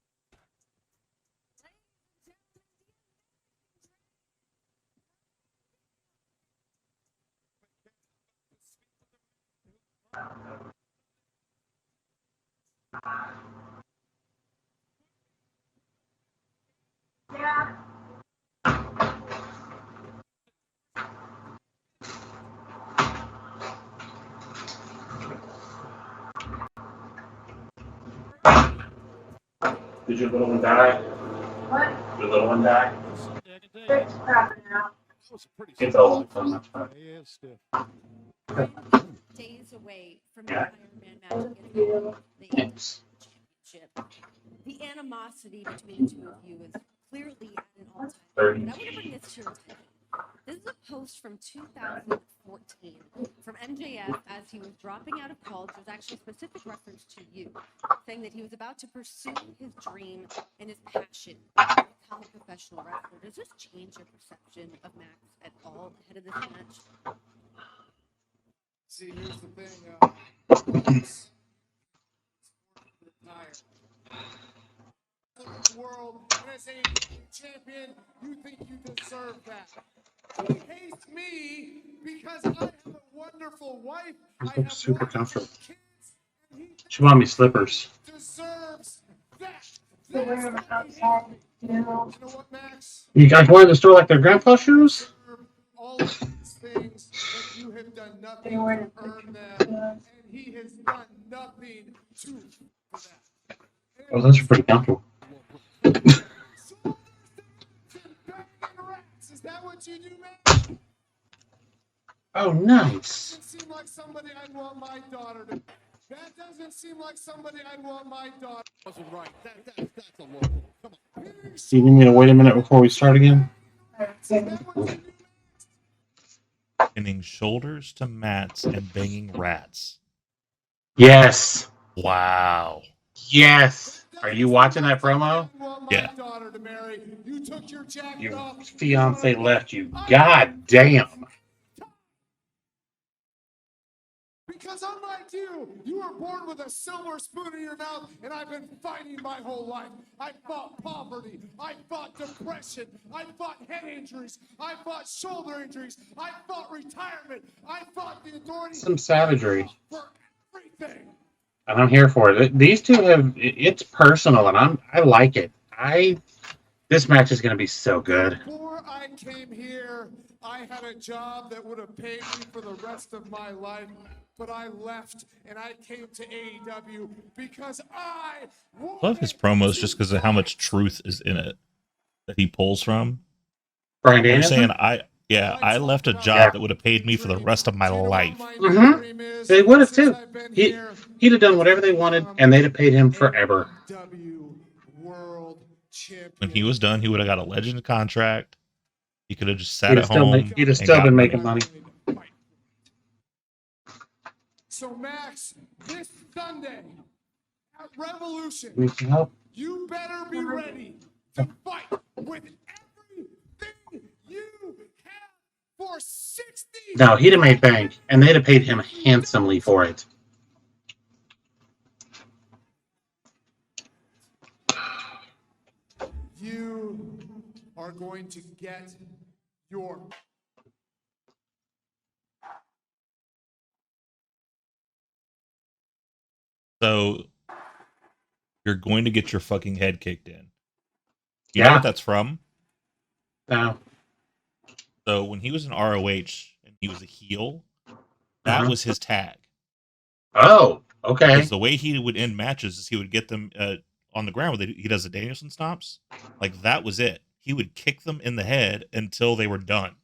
Did your little one die? What? Your little one die? It's crapping out. It's old, so much fun. Days away from Yeah. the Iron Man match against You. the Thanks. championship. The animosity between the two of you is clearly at an all-time high. 30. But I want to bring this to your attention. This is a post from 2014 from MJF as he was dropping out of college. There's actually a specific reference to you, saying that he was about to pursue his dream and his passion to become a professional wrestler. Does this change your perception of Max at all ahead of this match? See, here's the thing. The world, when I say champion, you think you deserve that. He hates me because I have a wonderful wife. I have Super wonderful comfortable. kids, and he She bought me slippers. deserves that. To wear That's them why he outside. hates me. You know. You know what, Max? You guys wear in the store like their grandpa shoes? Deserve all of these things, but you have done nothing They wear to it. earn them, and he has done nothing to for that. Oh, those are pretty comfortable. Shoulders down and banging racks. Is that what you do, man? Oh, nice. Doesn't seem like somebody I'd want my daughter to. That doesn't seem like somebody I'd want my daughter. Wasn't right. That's a local. Come on. Do you need me to wait a minute before we start again? Pinning shoulders to mats and banging rats. Yes. Wow. Yes. Are you watching that promo? Yeah. You took your jacket Your off. fiance left you. God damn. Because unlike you, you were born with a silver spoon in your mouth, and I've been fighting my whole life. I fought poverty. I fought depression. I fought head injuries. I fought shoulder injuries. I fought retirement. I fought the authority. Some savagery. For everything. And I'm here for it. These two have, it's personal, and I like it. This match is going to be so good. Before I came here, I had a job that would have paid me for the rest of my life, but I left and I came to AEW because I Love his promos just because of how much truth is in it that he pulls from. Brian They're Danielson? saying, I left a job that would have paid me for the rest of my life. Mm-hmm. They would have too. He'd have done whatever they wanted, and they'd have paid him forever. When he was done, he would have got a legend contract. He could have just sat at home. He'd have still been making money. So Max, this Sunday at Revolution, Need some help? you better be ready to fight with everything you have for 60. No, he'd have made bank, and they'd have paid him handsomely for it. You are going to get your. So you're going to get your fucking head kicked in. You know what that's from? No. So when he was in ROH and he was a heel, that was his tag. Oh, okay. Because the way he would end matches is he would get them on the ground. He does the Danielson stomps. Like, that was it. He would kick them in the head until they were done.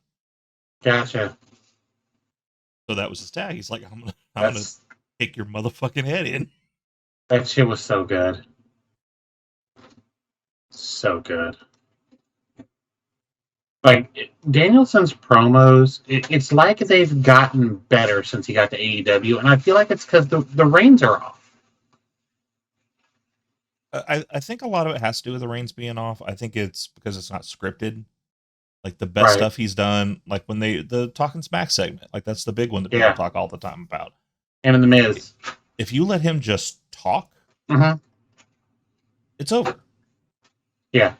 Gotcha. So that was his tag. He's like, I'm gonna kick your motherfucking head in. That shit was so good. So good. Like, Danielson's promos, it's like they've gotten better since he got to AEW, and I feel like it's because the reins are off. I think a lot of it has to do with the reins being off. I think it's because it's not scripted. Like, the best stuff he's done, like when the Talking Smack segment, like that's the big one that people talk all the time about. And in the Miz. If you let him just talk, it's over. Yeah.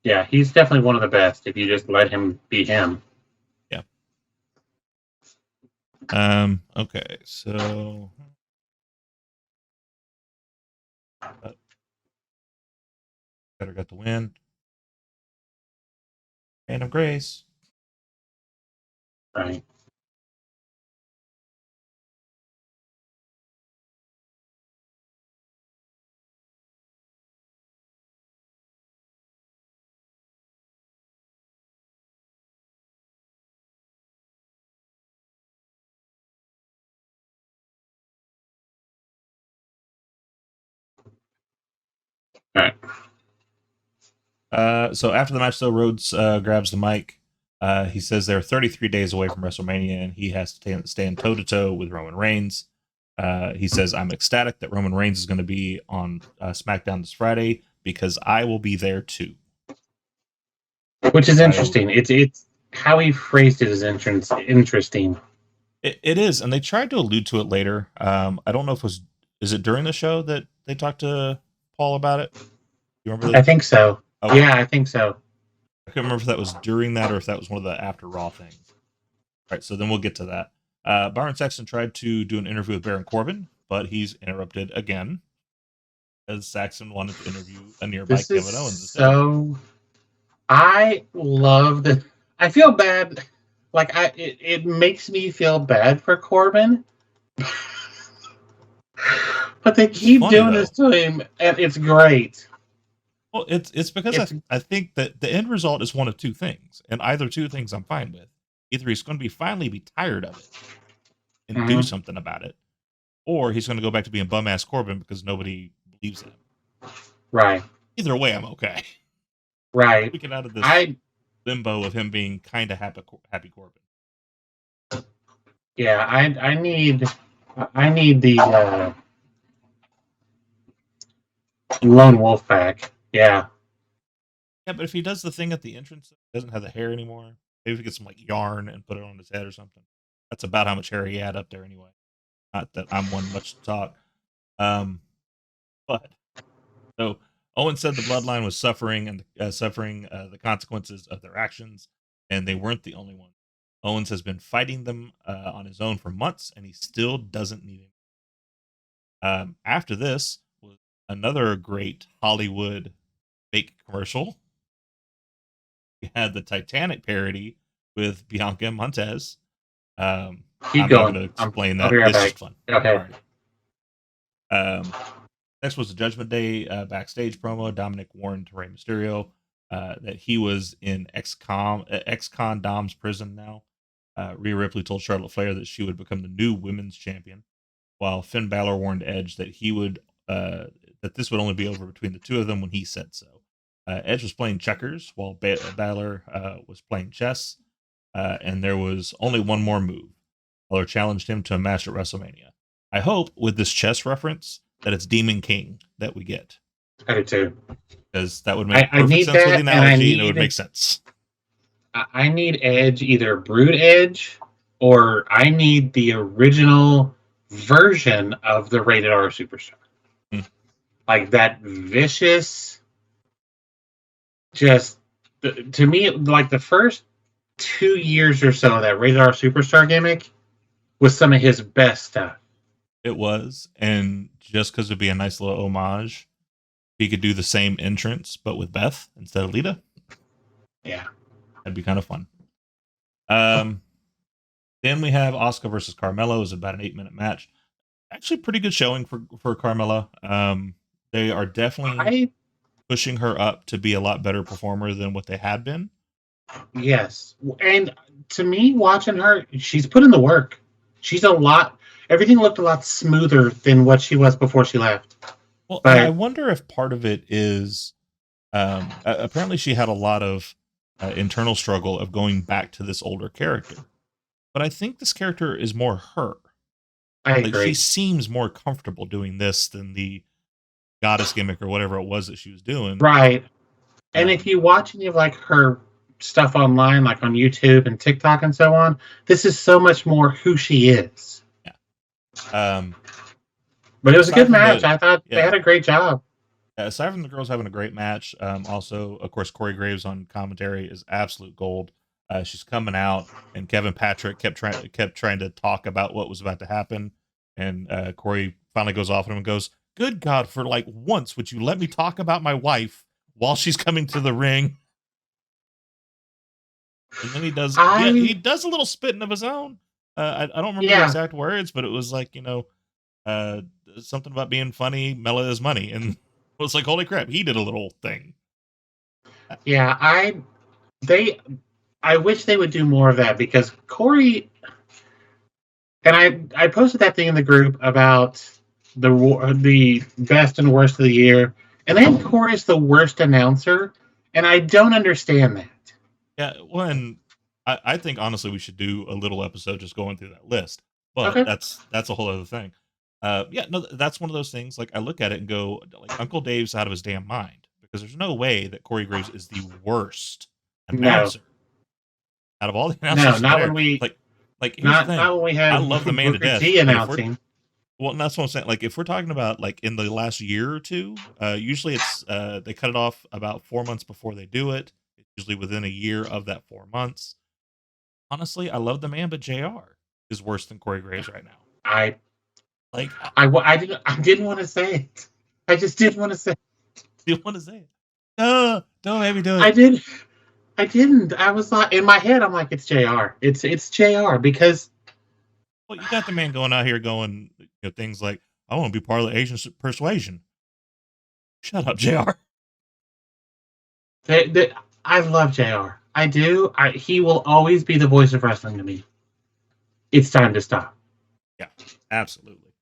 Yeah, he's definitely one of the best if you just let him be him. Yeah. Okay, so better got the win. Hand of Grace. Right. Right. So after the match, though, Rhodes grabs the mic. He says they're 33 days away from WrestleMania, and he has to stand toe-to-toe with Roman Reigns. He says, I'm ecstatic that Roman Reigns is going to be on SmackDown this Friday because I will be there too. Which is interesting. It's how he phrased it is interesting. It is, and they tried to allude to it later. I don't know if is it during the show that they talked to Paul about it? You remember that? I think so. Okay. Yeah, I think so. I can't remember if that was during that or if that was one of the after Raw things. All right, so then we'll get to that. Byron Saxton tried to do an interview with Baron Corbin, but he's interrupted again, as Saxton wanted to interview a nearby Kevin Owens. So, I love the. I feel bad. Like it makes me feel bad for Corbin, but they keep doing this to him, and it's great. Well, it's because I think that the end result is one of two things, and either two things I'm fine with. either he's going to finally be tired of it and do something about it, or he's going to go back to being bum ass Corbin because nobody believes in him. Right. Either way, I'm okay. Right. We get out of this limbo of him being kind of happy Corbin. Yeah, I need the lone wolf back. Yeah. Yeah, but if he does the thing at the entrance, doesn't have the hair anymore. Maybe if he gets some like yarn and put it on his head or something. That's about how much hair he had up there anyway. Not that I'm one much to talk. But so Owen said the bloodline was suffering and the consequences of their actions, and they weren't the only one. Owens has been fighting them on his own for months, and he still doesn't need him. After this was another great Hollywood fake commercial. We had the Titanic parody with Bianca and Montez. I'm not going to explain that. It's just fun. Okay. Right. Next was the Judgment Day backstage promo. Dominic warned Rey Mysterio that he was in ex-con Dom's prison now. Rhea Ripley told Charlotte Flair that she would become the new women's champion, while Finn Balor warned Edge that he would that this would only be over between the two of them when he said so. Edge was playing checkers while Balor was playing chess, and there was only one more move. Balor challenged him to a match at WrestleMania. I hope with this chess reference that it's Demon King that we get. I do too. Because that would make perfect sense with the analogy, and it would make sense. I need Edge, either Brood Edge, or I need the original version of the Rated R Superstar. Like that vicious, just, to me, like the first 2 years or so of that Rated R Superstar gimmick was some of his best stuff. It was, and just because it'd be a nice little homage, he could do the same entrance, but with Beth instead of Lita. Yeah. That'd be kind of fun. Then we have Asuka versus Carmella. It was about an 8-minute match. Actually, pretty good showing for Carmella. They are definitely pushing her up to be a lot better performer than what they had been. Yes. And to me, watching her, she's put in the work. Everything looked a lot smoother than what she was before she left. Well, and I wonder if part of it is apparently she had a lot of internal struggle of going back to this older character. But I think this character is more her. I agree. She seems more comfortable doing this than the goddess gimmick or whatever it was that she was doing. Right. And if you watch any of like her stuff online, like on YouTube and TikTok and so on, this is so much more who she is. Yeah. But it was a good match. I thought they had a great job. Aside from the girls having a great match, also, of course, Corey Graves on commentary is absolute gold. She's coming out, and Kevin Patrick kept trying to talk about what was about to happen, and Corey finally goes off at him and goes, "Good God, for like once, would you let me talk about my wife while she's coming to the ring?" And then he does a little spitting of his own. I don't remember the exact words, but it was like, something about being funny, Mela is money, and it was like, holy crap, he did a little thing. Yeah, I wish they would do more of that, because Corey, and I posted that thing in the group about the best and worst of the year, and then Corey's the worst announcer, and I don't understand that. Yeah, well, and I think honestly we should do a little episode just going through that list, but that's a whole other thing. That's one of those things. Like, I look at it and go, like, Uncle Dave's out of his damn mind, because there's no way that Corey Graves is the worst announcer out of all the announcers. No, not when we not when we have. I love the man to death. Announcing. Well, and that's what I'm saying. Like, if we're talking about like in the last year or two, usually it's they cut it off about 4 months before they do it. It's usually within a year of that 4 months. Honestly, I love the man, but JR is worse than Corey Graves right now. I didn't want to say it. I just didn't want to say it. You want to say it? No, don't make me do it. I didn't. I was like, in my head, I'm like, it's JR. It's JR, because. Well, you got the man going out here going things like, I want to be part of the Asian persuasion. Shut up, JR. I love JR. I do. He will always be the voice of wrestling to me. It's time to stop. Yeah, absolutely.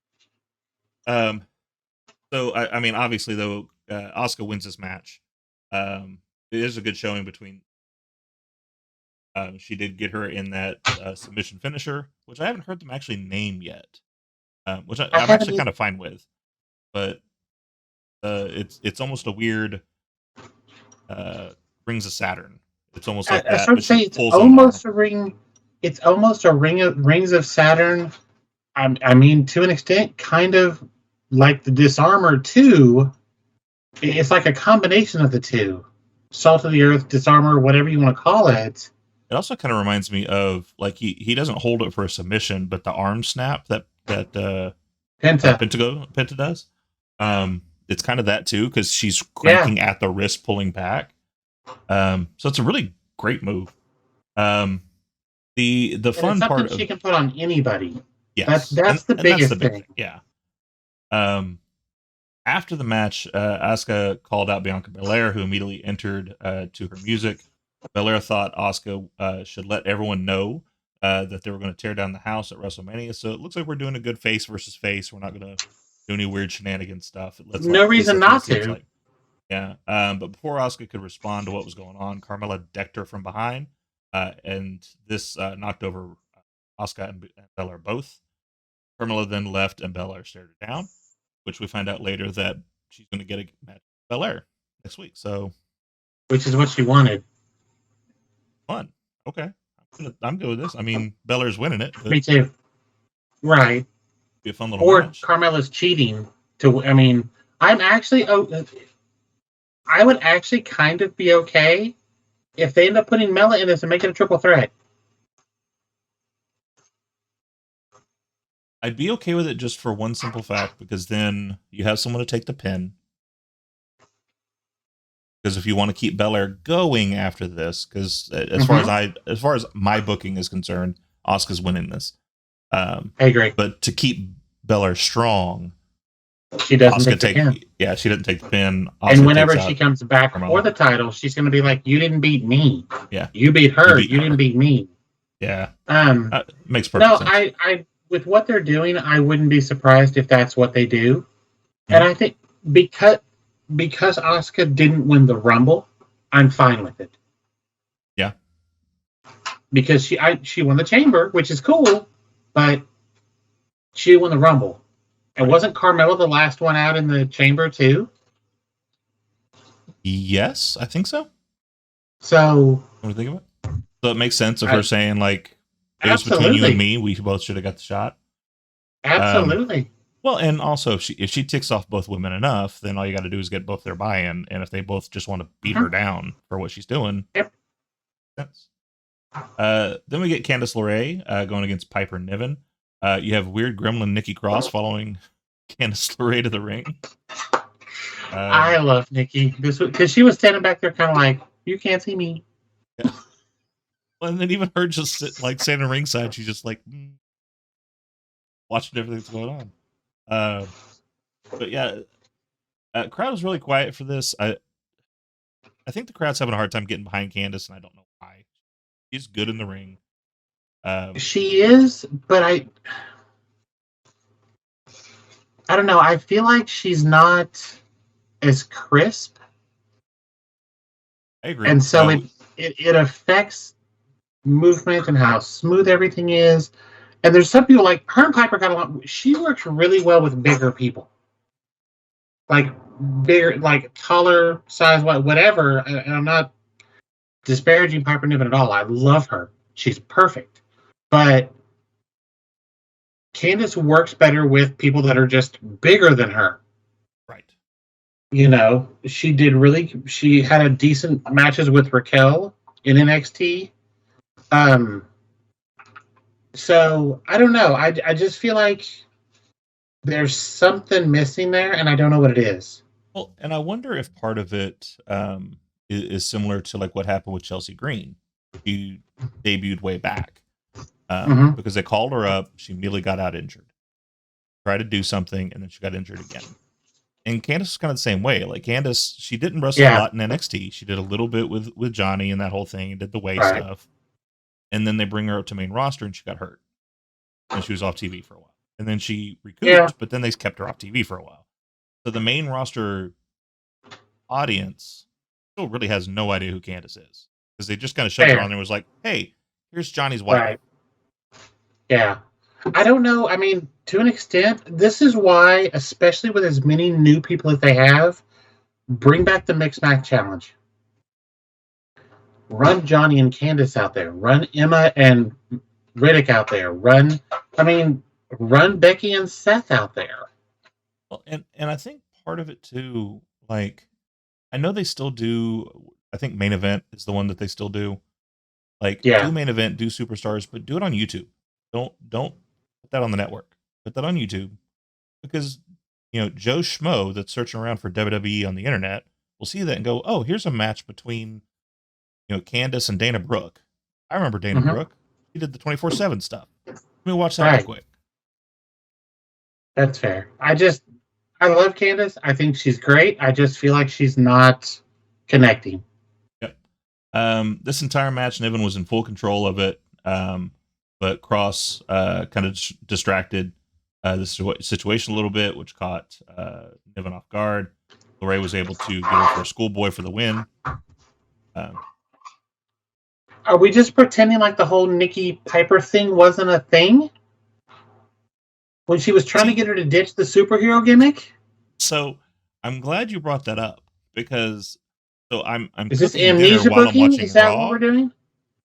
So I mean, obviously though, Asuka wins this match. It is a good showing between. She did get her in that submission finisher, which I haven't heard them actually name yet. Which I'm actually kind of fine with, but it's almost a weird rings of Saturn. It's almost like I that. would But say she it's pulls on almost arm. a ring. It's almost a rings of Saturn. I mean, to an extent, kind of like the Disarmor 2. It's like a combination of the two. Salt of the Earth, Disarmor, whatever you want to call it. It also kind of reminds me of like he doesn't hold it for a submission, but the arm snap that Penta does. It's kind of that too because she's cranking at the wrist, pulling back. So it's a really great move. The fun part of she can put on anybody. Yes, that's the biggest thing. Yeah. After the match, Asuka called out Bianca Belair, who immediately entered to her music. Belair thought Asuka should let everyone know that they were going to tear down the house at WrestleMania. So it looks like we're doing a good face versus face. We're not going to do any weird shenanigans stuff. No reason not to. Like. Yeah. But before Asuka could respond to what was going on, Carmella decked her from behind, and this knocked over Asuka and Belair both. Carmella then left, and Belair stared her down, which we find out later that she's going to get a match with Belair next week. So, which is what she wanted. Fun. Okay, I'm good with this. I mean, Belair's winning it. Me too. Right. Be a fun little match. Carmella's cheating. I mean, I'm actually. I would actually kind of be okay if they end up putting Mella in this and make it a triple threat. I'd be okay with it just for one simple fact, because then you have someone to take the pin. Because if you want to keep Belair going after this, because as far as my booking is concerned, Asuka's winning this. I agree. But to keep Belair strong, she doesn't take the pin. Yeah, she doesn't take the pin. Asuka, and whenever she comes back for the title, she's going to be like, "You didn't beat me. Yeah, you beat her. You didn't beat me." Yeah. Makes perfect sense. I with what they're doing, I wouldn't be surprised if that's what they do. Mm-hmm. And I think because Asuka didn't win the Rumble, I'm fine with it. Yeah. Because she won the Chamber, which is cool, but she won the Rumble. And wasn't Carmella the last one out in the Chamber too? Yes, I think so. So what do you think of it? So it makes sense of her saying like, it was between you and me. We both should have got the shot. Absolutely. Well, and also if she ticks off both women enough, then all you got to do is get both their buy-in. And if they both just want to beat her down for what she's doing, sense. Then we get Candice LeRae going against Piper Niven. You have weird gremlin Nikki Cross following Candice LeRae to the ring. I love Nikki because she was standing back there, kind of like, "You can't see me." Yeah. And then even her just standing ringside, she's just like watching everything that's going on. But yeah, crowd was really quiet for this. I think the crowd's having a hard time getting behind Candice, and I don't know why. She's good in the ring. She is, but I don't know. I feel like she's not as crisp. I agree. And so it affects movement and how smooth everything is. And there's some people like her and Piper got along. She works really well with bigger people, like bigger, like taller, size, whatever. And I'm not disparaging Piper Niven at all. I love her; she's perfect. But Candice works better with people that are just bigger than her. Right. You know, she had a decent matches with Raquel in NXT. So I don't know. I just feel like there's something missing there, and I don't know what it is. Well, and I wonder if part of it is similar to like what happened with Chelsea Green. She debuted way back because they called her up. She immediately got out injured. Tried to do something, and then she got injured again. And Candace was kind of the same way. Like Candace, she didn't wrestle a Yeah. lot in NXT. She did a little bit with Johnny and that whole thing, and did the way Right. stuff. And then they bring her up to main roster, and she got hurt, and she was off TV for a while. And then she recouped, Yeah. but then they kept her off TV for a while. So the main roster audience still really has no idea who Candace is, because they just kind of shoved her Fair. on there and was like, "Hey, here's Johnny's wife." Right. Yeah. I don't know. I mean, to an extent, this is why, especially with as many new people as they have, bring back the Mixed Match Challenge. Run Johnny and Candace out there. Run Emma and Riddick out there. Run Becky and Seth out there. Well, and I think part of it too, like, I know they still do. I think Main Event is the one that they still do. Like, Yeah. do Main Event, do Superstars, but do it on YouTube. Don't put that on the network. Put that on YouTube, because Joe Schmo that's searching around for WWE on the internet will see that and go, "Oh, here's a match between Candace and Dana Brooke. I remember Dana Mhm. Brooke. She did the 24/7 stuff. Let me watch that Right. real quick." That's fair. I love Candace. I think she's great. I just feel like she's not connecting. Yep. This entire match, Niven was in full control of it, but Cross kind of distracted the situation a little bit, which caught Niven off guard. LeRae was able to get her for a schoolboy for the win. Are we just pretending like the whole Nikki Piper thing wasn't a thing? When she was trying to get her to ditch the superhero gimmick? So I'm glad you brought that up, because I'm Is this cooking dinner amnesia while I'm booking? watching Is that Raw. what we're doing?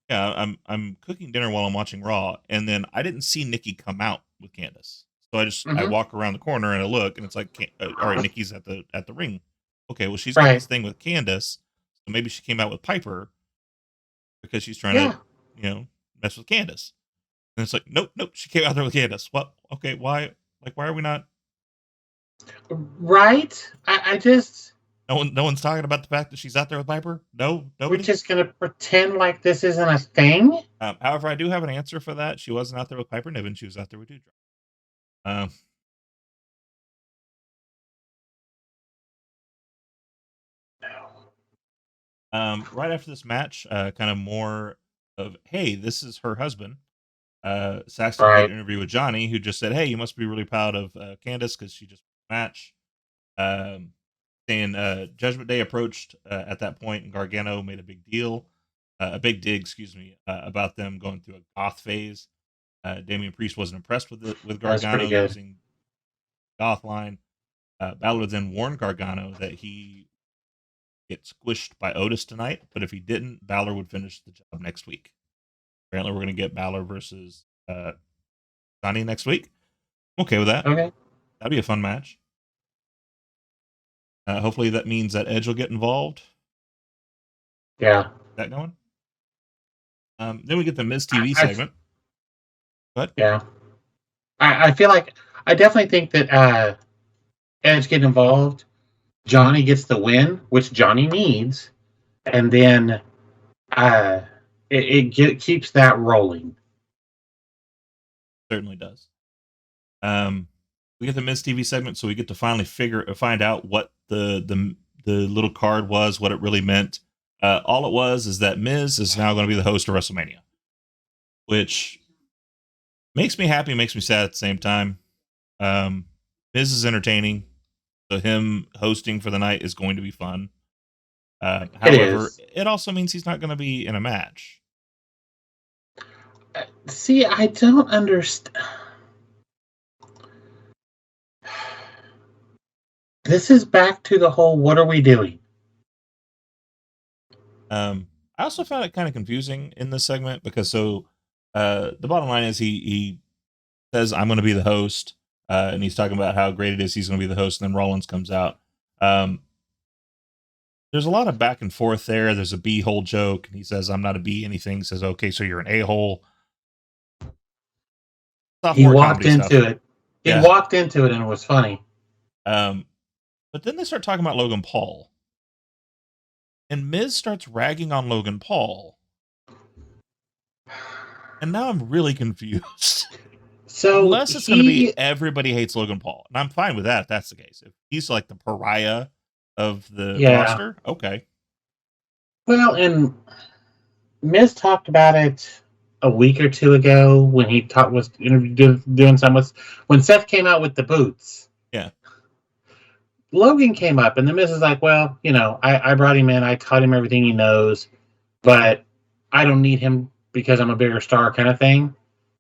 Yeah, I'm cooking dinner while I'm watching Raw, and then I didn't see Nikki come out with Candace, so I walk around the corner and I look, and it's like, all right, Nikki's at the ring. Okay, well, she's got this thing with Candace, so maybe she came out with Piper because she's trying to mess with Candace. And it's like, nope, she came out there with Candace. What? Okay, why? Like, why are we not? Right? I just. No one's talking about the fact that she's out there with Piper. No, nobody. We're just gonna pretend like this isn't a thing. However, I do have an answer for that. She wasn't out there with Piper Niven. She was out there with Doudrop. Right after this match, kind of more of, hey, this is her husband. Saxton did an interview with Johnny, who just said, hey, you must be really proud of Candace because she just won the match. Saying Judgment Day approached at that point, and Gargano made a big dig, about them going through a goth phase. Damian Priest wasn't impressed with Gargano using goth line. Balor then warned Gargano that he get squished by Otis tonight, but if he didn't, Balor would finish the job next week. Apparently, we're going to get Balor versus Johnny next week. I'm okay with that. Okay. That'd be a fun match. Hopefully that means that Edge will get involved. Yeah. That going? Then we get the Miz TV segment. What? Yeah. I feel like, I definitely think that Edge get involved. Johnny gets the win, which Johnny needs. And then it keeps that rolling. Certainly does. We get the Miz TV segment, so we get to finally find out what the little card was, what it really meant. All it was is that Miz is now going to be the host of WrestleMania, which makes me happy, makes me sad at the same time. Miz is entertaining, so him hosting for the night is going to be fun. However, it also means he's not going to be in a match. See, I don't understand. This is back to the whole, what are we doing? I also found it kind of confusing in this segment, because the bottom line is he says, I'm going to be the host, and he's talking about how great it is he's going to be the host, and then Rollins comes out. There's a lot of back and forth there. There's a B-hole joke, and he says, I'm not a B anything. He says, okay, so you're an A-hole. He walked into it. He walked into it, and it was funny. But then they start talking about Logan Paul. And Miz starts ragging on Logan Paul. And now I'm really confused. So Unless it's going to be everybody hates Logan Paul, and I'm fine with that if that's the case. If he's like the pariah of the roster, okay. Well, and Miz talked about it a week or two ago when he was doing something with when Seth came out with the boots. Yeah. Logan came up, and the Miz is like, well, I brought him in, I taught him everything he knows, but I don't need him because I'm a bigger star kind of thing.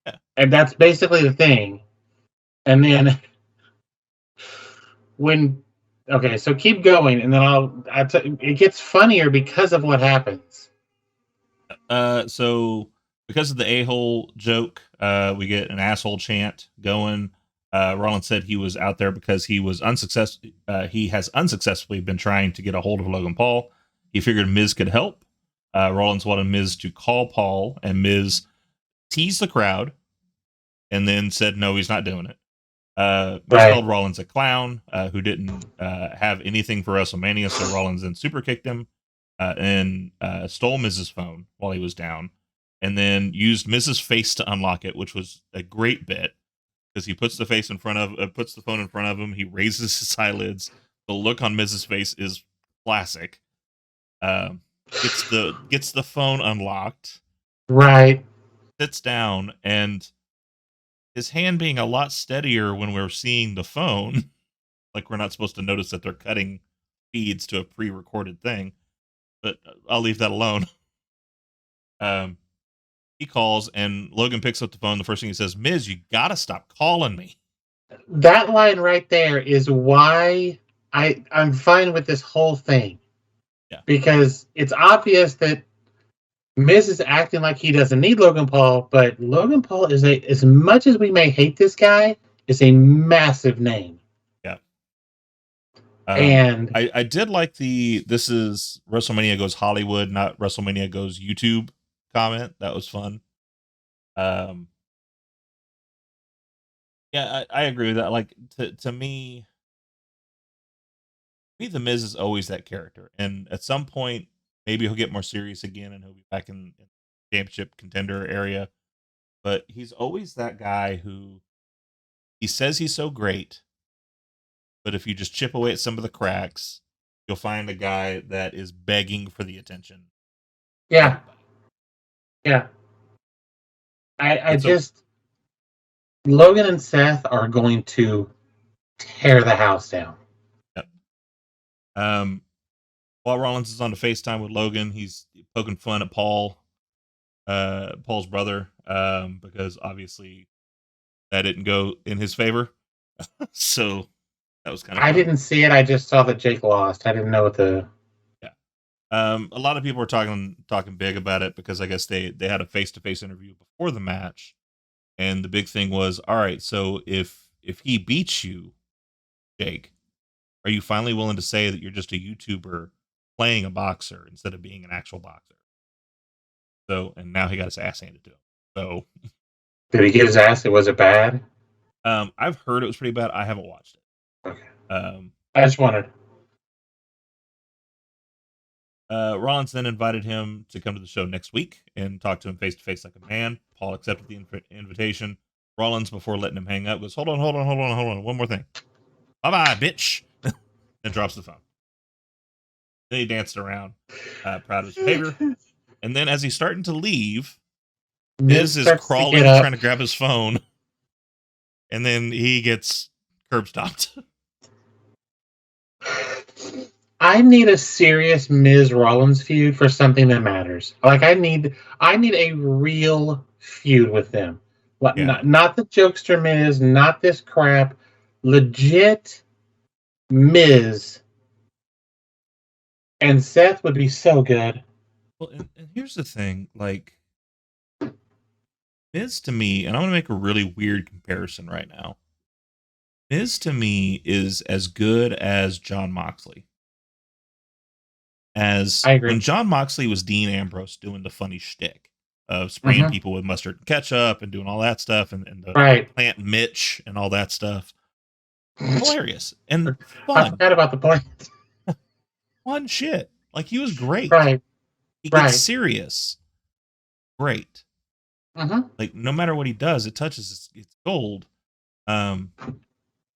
Yeah. And that's basically the thing. And then so keep going, and then it gets funnier because of what happens. So because of the a-hole joke, we get an asshole chant going. Rollins said he was out there because he was unsuccessful. He has unsuccessfully been trying to get a hold of Logan Paul. He figured Miz could help. Rollins wanted Miz to call Paul, and Miz teased the crowd, and then said no, he's not doing it. Miz called Rollins a clown who didn't have anything for WrestleMania, so Rollins then super kicked him and stole Miz's phone while he was down, and then used Miz's face to unlock it, which was a great bit. Because he puts the phone in front of him. He raises his eyelids. The look on Miz's face is classic. Gets the phone unlocked. Right. Sits down, and his hand being a lot steadier when we're seeing the phone, like we're not supposed to notice that they're cutting feeds to a pre-recorded thing. But I'll leave that alone. He calls, and Logan picks up the phone. The first thing he says, Miz, you gotta stop calling me. That line right there is why I'm fine with this whole thing. Yeah. Because it's obvious that Miz is acting like he doesn't need Logan Paul, but Logan Paul is as much as we may hate this guy, is a massive name. Yeah. And I did like this is WrestleMania goes Hollywood, not WrestleMania goes YouTube comment. That was fun. Yeah, I agree with that. Like to me, the Miz is always that character, and at some point, maybe he'll get more serious again, and he'll be back in championship contender area. But he's always that guy who he says he's so great, but if you just chip away at some of the cracks, you'll find a guy that is begging for the attention. Yeah. Yeah. Logan and Seth are going to tear the house down. Yep. While Rollins is on the FaceTime with Logan, he's poking fun at Paul's brother, because obviously that didn't go in his favor. So that was kind of fun. I didn't see it. I just saw that Jake lost. I didn't know what the... Yeah. A lot of people were talking big about it because I guess they had a face-to-face interview before the match. And the big thing was, all right, so if he beats you, Jake, are you finally willing to say that you're just a YouTuber playing a boxer instead of being an actual boxer? So, and now he got his ass handed to him. So, did he get his ass? Was it bad? I've heard it was pretty bad. I haven't watched it. Okay. I just wondered. Rollins then invited him to come to the show next week and talk to him face to face like a man. Paul accepted the invitation. Rollins, before letting him hang up, goes, hold on. One more thing. Bye-bye, bitch. And drops the phone. Then he danced around, proud of his behavior. And then as he's starting to leave, Miz is crawling, trying to grab his phone. And then he gets curb stomped. I need a serious Miz Rollins feud for something that matters. Like I need a real feud with them. Not the jokester Miz, not this crap. Legit Miz and Seth would be so good. Well, and here's the thing, like Miz to me, and I'm going to make a really weird comparison right now. Miz to me is as good as Jon Moxley. As when Jon Moxley was Dean Ambrose doing the funny shtick of spraying people with mustard and ketchup and doing all that stuff, and the plant Mitch and all that stuff. Hilarious and fun. I forgot about the plant. Fun shit. Like he was great. Right. He gets serious. Great. Like, no matter what he does, it touches it's gold.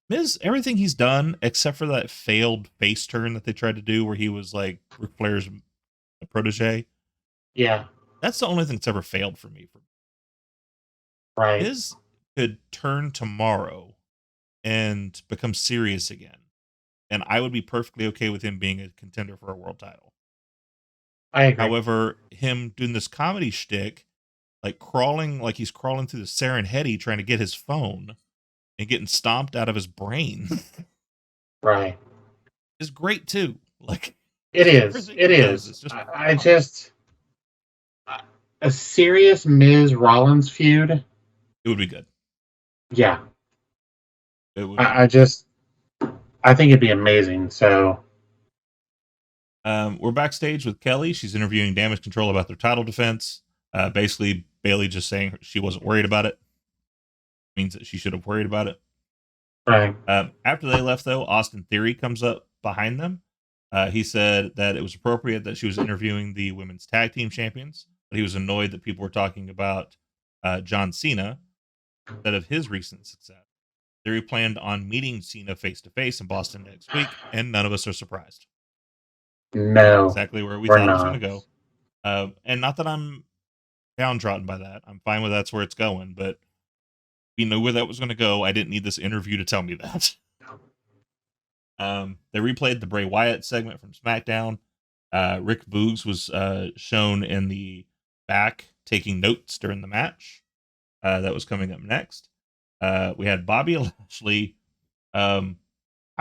Miz, everything he's done, except for that failed face turn that they tried to do where he was like Ric Flair's protege. Yeah, That's the only thing that's ever failed for me. right. Miz could turn tomorrow and become serious again. And I would be perfectly okay with him being a contender for a world title. I agree. However, him doing this comedy shtick, like he's crawling through the Serengeti trying to get his phone and getting stomped out of his brain Right. is great too. Like, It is. everything It he does is. just I just a serious Miz Rollins feud. it would be good. Yeah, It would be I just I think it'd be amazing. So we're backstage with Kelly. She's interviewing Damage Control about their title defense. Basically, Bailey just saying she wasn't worried about it. Means that she should have worried about it. right. After they left, though, Austin Theory comes up behind them. He said that it was appropriate that she was interviewing the women's tag team champions, but he was annoyed that people were talking about John Cena instead of his recent success. Theory planned on meeting Cena face to face in Boston next week, and none of us are surprised. No, Exactly where we we're thought it was not. going to go. And not that I'm downtrodden by that. I'm fine with that's where it's going, but we knew where that was going to go. I didn't need this interview to tell me that. They replayed the Bray Wyatt segment from SmackDown. Rick Boogs was shown in the back taking notes during the match. That was coming up next. We had Bobby Lashley, I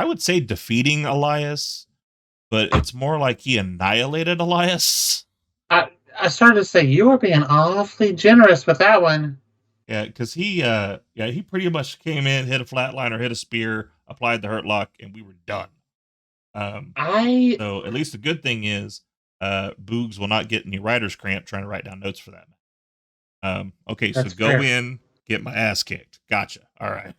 would say defeating Elias, but it's more like he annihilated Elias. I started to say you were being awfully generous with that one. Yeah, because he pretty much came in, hit a flatliner, hit a spear, applied the hurt lock, and we were done. So at least the good thing is, Boogs will not get any writer's cramp trying to write down notes for that. Okay, so That's go fair. in, get my ass kicked. Gotcha. All right.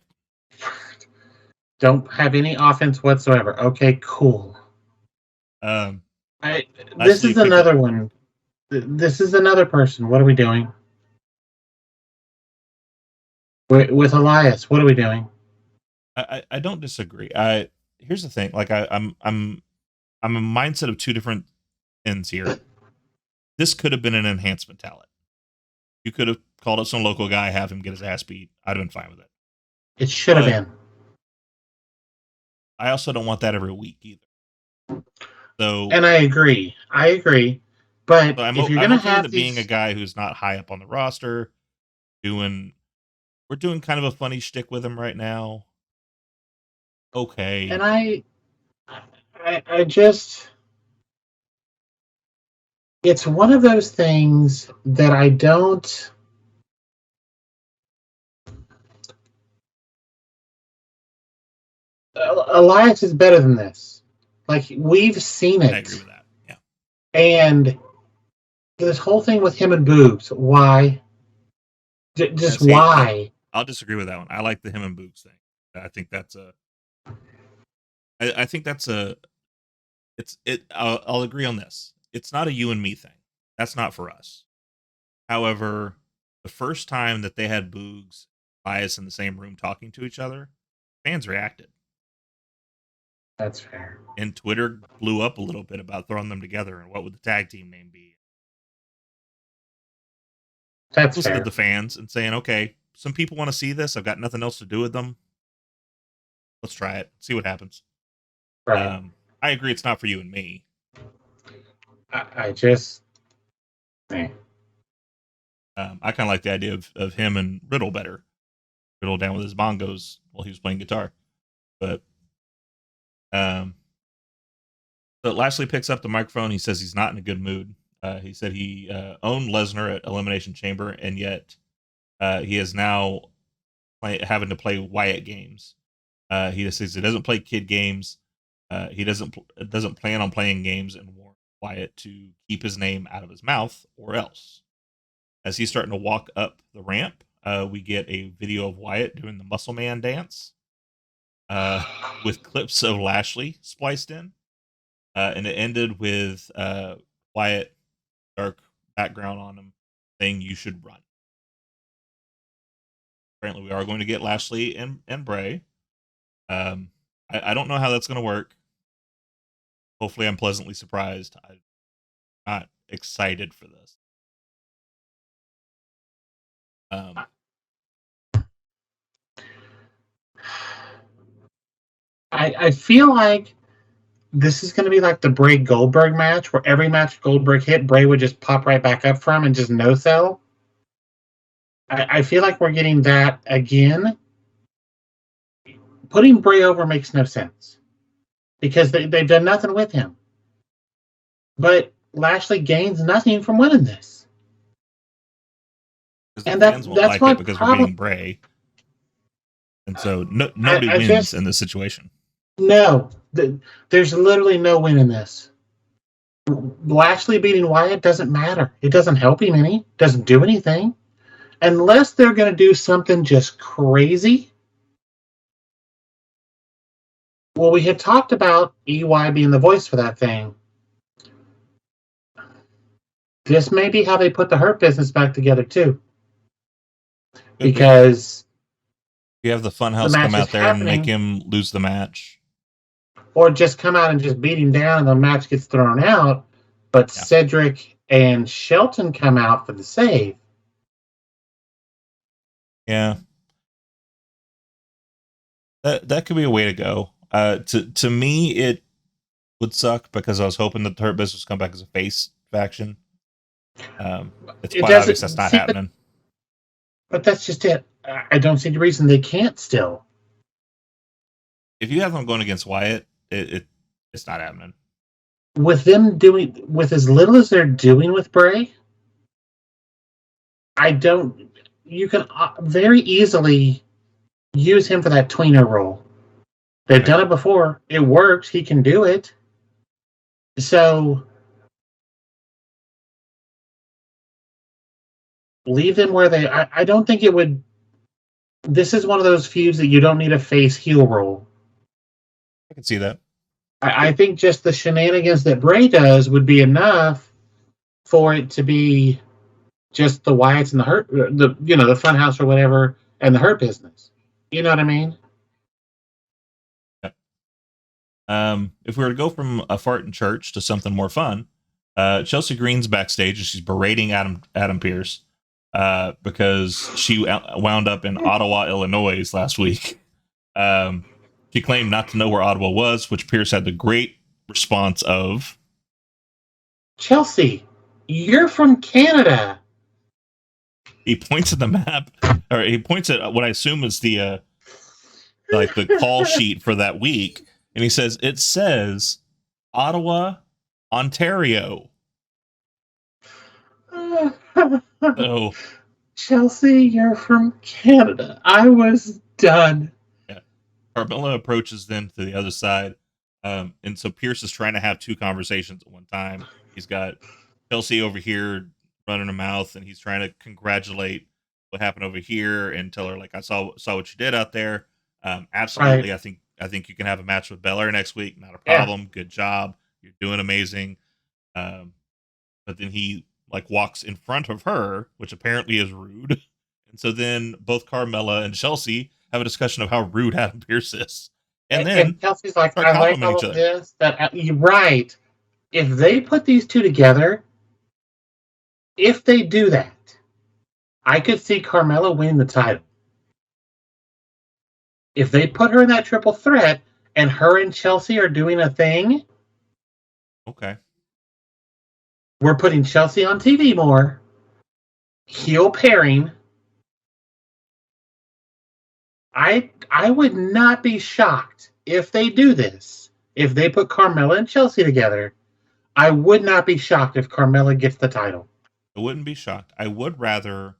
Don't have any offense whatsoever. Okay, cool. Lastly, This is pick another up- one. This is another person. What are we doing? With Elias, what are we doing? I don't disagree. Here's the thing. Like I'm a mindset of two different ends here. This could have been an enhancement talent. You could have called up some local guy, have him get his ass beat. I'd have been fine with it. It should have But been. I also don't want that every week either. So, And I agree. But so if you're I'm gonna okay have with it being a these, guy who's not high up on the roster. We're doing kind of a funny shtick with him right now. Okay. and I just, it's one of those things that I don't. Elias is better than this. Like we've seen I it, agree with that. Yeah. and this whole thing with him and Boobs. Why? Just See, why? I'll disagree with that one. I like the him and Boogs thing. I think that's a. I think that's a. I'll agree on this. It's not a you and me thing. That's not for us. However, the first time that they had Boogs, Elias in the same room talking to each other, fans reacted, That's fair. and Twitter blew up a little bit about throwing them together and what would the tag team name be. That's Listen fair. to the fans and saying, okay, some people want to see this. I've got nothing else to do with them. Let's try it. See what happens. Right. I agree. It's not for you and me. I just. Eh. I kind of like the idea of him and Riddle better. Riddle down with his bongos while he was playing guitar. But so Lashley picks up the microphone. He says he's not in a good mood. He said he owned Lesnar at Elimination Chamber, and yet he is now having to play Wyatt games. He just says he doesn't play kid games. He doesn't plan on playing games, and warn Wyatt to keep his name out of his mouth, or else. As he's starting to walk up the ramp, we get a video of Wyatt doing the Muscle Man dance, with clips of Lashley spliced in, and it ended with Wyatt, dark background on him, saying "You should run." apparently we are going to get Lashley and Bray. I don't know how that's going to work. Hopefully, I'm pleasantly surprised. I'm not excited for this. I feel like this is going to be like the Bray Goldberg match, where every match Goldberg hit, Bray would just pop right back up from and just no sell. I feel like we're getting that again. Putting Bray over makes no sense because they've done nothing with him. But Lashley gains nothing from winning this. And that's like my it because problem. we're beating Bray. And so nobody wins in this situation. No, there's literally no win in this. Lashley beating Wyatt doesn't matter. It doesn't help him any. Doesn't do anything. Unless they're going to do something just crazy. Well, we had talked about EY being the voice for that thing. This may be how they put the Hurt Business back together, too. Because you have the Funhouse come out there and make him lose the match. Or just come out and just beat him down and the match gets thrown out. But Cedric and Shelton come out for the save. Yeah. That could be a way to go. To me, it would suck because I was hoping that the Hurt Business would come back as a face faction. It's quite obvious that's not happening. But that's just it. I don't see the reason they can't still. If you have them going against Wyatt, it's not happening. With them doing with as little as they're doing with Bray, you can very easily use him for that tweener role. They've done it before. It works. He can do it. So leave them where they... I don't think it would... This is one of those feuds that you don't need a face heel role. I can see that. I think just the shenanigans that Bray does would be enough for it to be just the Wyatts and the Hurt... the Funhouse or whatever, and the Hurt Business. You know what I mean? If we were to go from a fart in church to something more fun, Chelsea Green's backstage and she's berating Adam Pearce because she wound up in Ottawa, Illinois last week. She claimed not to know where Ottawa was, which Pearce had the great response of, Chelsea, you're from Canada. He points at the map, or he points at what I assume is the call sheet for that week. And he says, it says Ottawa, Ontario. So, Chelsea, you're from Canada. I was done. Yeah. Carmella approaches them to the other side. And so Pearce is trying to have two conversations at one time. He's got Chelsea over here running her mouth, and he's trying to congratulate what happened over here and tell her, like, I saw what you did out there. Absolutely. Right. I think you can have a match with Belair next week. Not a problem. Yeah. Good job. You're doing amazing. But then he walks in front of her, which apparently is rude. And so then both Carmella and Chelsea have a discussion of how rude Adam Pearce is. And then Chelsea's like, I like all of this. You're right. If they put these two together, if they do that, I could see Carmella win the title. If they put her in that triple threat and her and Chelsea are doing a thing, okay, we're putting Chelsea on TV more. Heel pairing. I would not be shocked if they do this. If they put Carmella and Chelsea together, I would not be shocked if Carmella gets the title. I wouldn't be shocked. I would rather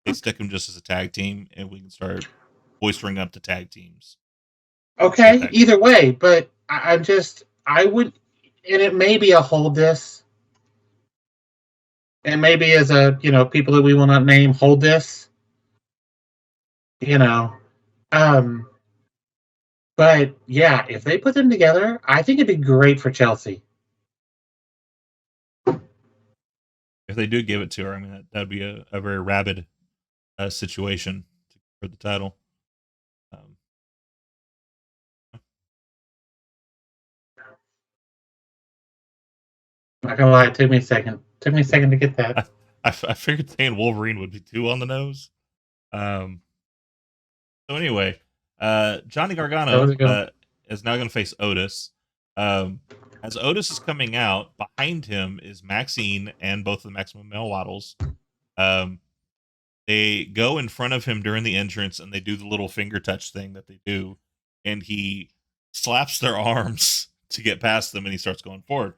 they stick them just as a tag team and we can start boistering up the tag teams. Okay, either way, but I would, and it may be a hold this, and maybe as people that we will not name hold this, but yeah, if they put them together, I think it'd be great for Chelsea. If they do give it to her, I mean, that'd be a very rabid situation for the title. Not gonna lie, it took me a second. Took me a second to get that. I figured saying Wolverine would be too on the nose. So anyway, Johnny Gargano is now going to face Otis. As Otis is coming out, behind him is Maxine and both of the Maximum Male Waddles. They go in front of him during the entrance and they do the little finger touch thing that they do, and he slaps their arms to get past them, and he starts going forward.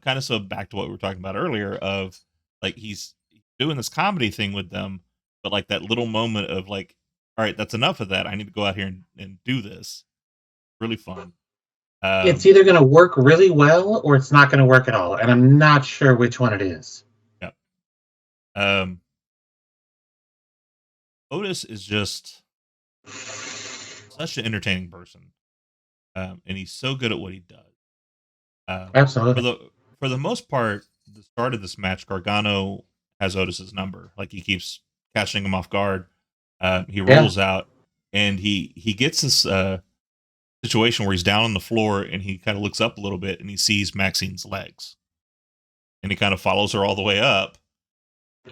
Kind of so back to what we were talking about earlier of like he's doing this comedy thing with them, but like that little moment of like, all right, that's enough of that. I need to go out here and do this. Really fun. It's either going to work really well or it's not going to work at all, and I'm not sure which one it is. Yeah. Otis is just such an entertaining person, and he's so good at what he does. Absolutely. For the most part, the start of this match, Gargano has Otis's number. Like he keeps catching him off guard. He rolls out, and he gets this situation where he's down on the floor, and he kind of looks up a little bit, and he sees Maxine's legs, and he kind of follows her all the way up.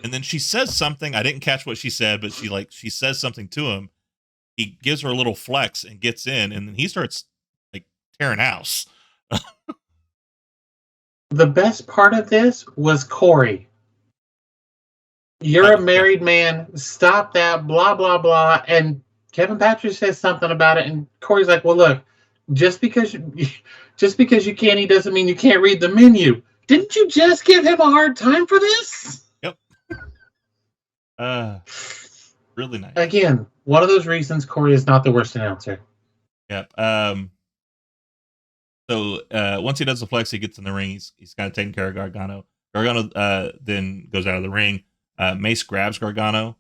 And then she says something. I didn't catch what she said, but she says something to him. He gives her a little flex and gets in, and then he starts like tearing house. The best part of this was Corey. You're a married man. Stop that. Blah blah blah. And Kevin Patrick says something about it, and Corey's like, "Well, look, just because you can't eat doesn't mean you can't read the menu. Didn't you just give him a hard time for this?" Yep. Really nice. Again, one of those reasons Corey is not the worst announcer. Yep. So once he does the flex, he gets in the ring. He's kind of taking care of Gargano. Gargano then goes out of the ring. Mace grabs Gargano,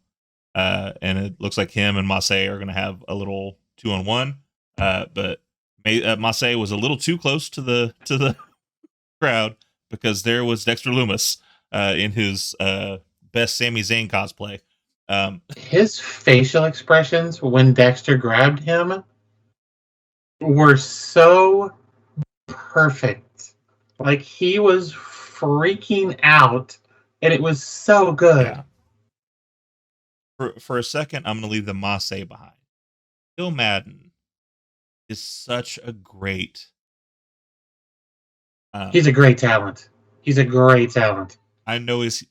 and it looks like him and Mace are going to have a little 2-on-1. But Mace was a little too close to the crowd because there was Dexter Lumis in his best Sami Zayn cosplay. His facial expressions when Dexter grabbed him were so perfect. Like he was freaking out, and it was so good. Yeah. For a second, I'm going to leave the Mace behind. Phil Madden is such a great. He's a great talent. He's a great talent. I know he's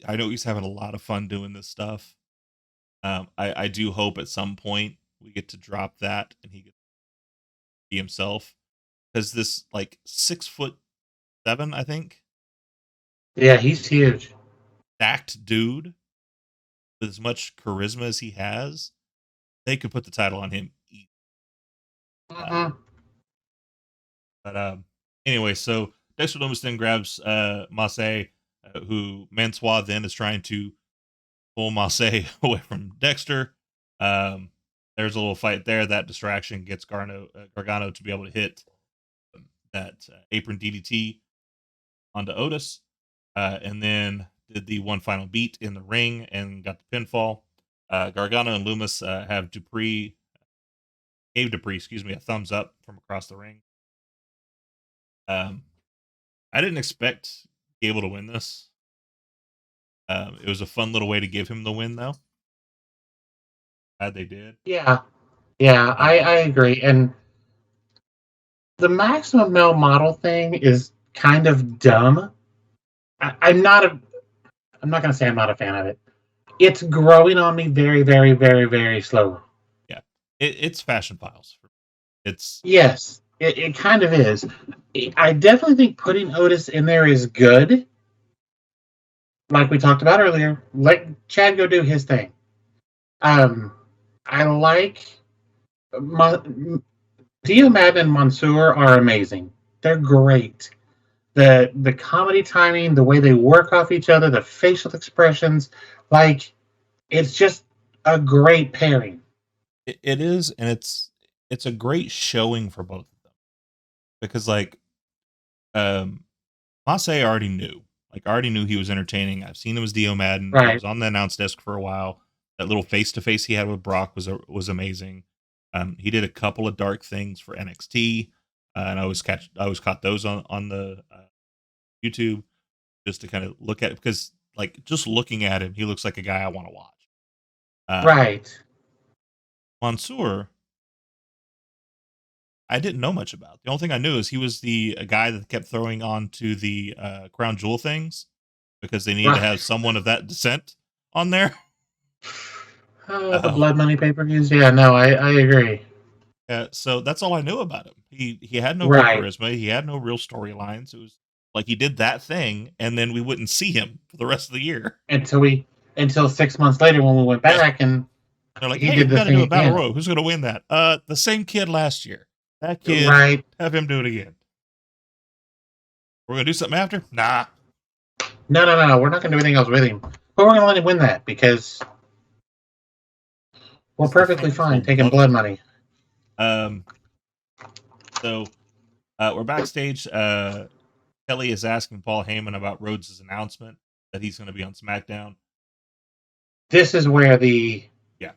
having a lot of fun doing this stuff. I do hope at some point we get to drop that and he gets to be himself, because this like 6'7", I think. Yeah, he's huge. Stacked dude with as much charisma as he has, they could put the title on him. But anyway, so Dexter Lumis then grabs Mace, who Mansois then is trying to pull Mace away from Dexter. There's a little fight there. That distraction gets Gargano to be able to hit that apron DDT onto Otis, and then did the one final beat in the ring and got the pinfall. Gargano and Lumis gave Dupree, a thumbs up from across the ring. I didn't expect Gable to win this. It was a fun little way to give him the win, though. Glad they did. Yeah, I agree. And the Maximum Male Model thing is kind of dumb. I'm not going to say I'm not a fan of it. It's growing on me very, very, very, very slowly. Yeah, it's Fashion Files. Yes, it kind of is. I definitely think putting Otis in there is good. Like we talked about earlier, let Chad go do his thing. I like Dio Madden and Mansoor are amazing. They're great. The comedy timing, the way they work off each other, the facial expressions, like it's just a great pairing. It is, and it's a great showing for both of them, because like Mace already knew he was entertaining. I've seen him as Dio Madden. Right. He was on the announce desk for a while. That little face to face he had with Brock was amazing. He did a couple of dark things for NXT, and I always caught those on the YouTube just to kind of look at it because like just looking at him, he looks like a guy I want to watch. Right. Mansoor, I didn't know much about. The only thing I knew is he was a guy that kept throwing onto the crown jewel things because they needed to have someone of that descent on there. The blood money pay-per-views. Yeah, no, I agree. So that's all I knew about him. He had no Right. real charisma. He had no real storylines. It was like he did that thing, and then we wouldn't see him for the rest of the year Until 6 months later when we went back and they're like, he "Hey, did we the got to do thing a battle again. royal. Who's going to win that? The same kid last year. That kid. Right. Have him do it again. We're going to do something after? Nah. No. We're not going to do anything else with him. But we're going to let him win that because we're perfectly fine taking blood money. So we're backstage. Kelly is asking Paul Heyman about Rhodes' announcement that he's going to be on SmackDown. This is where the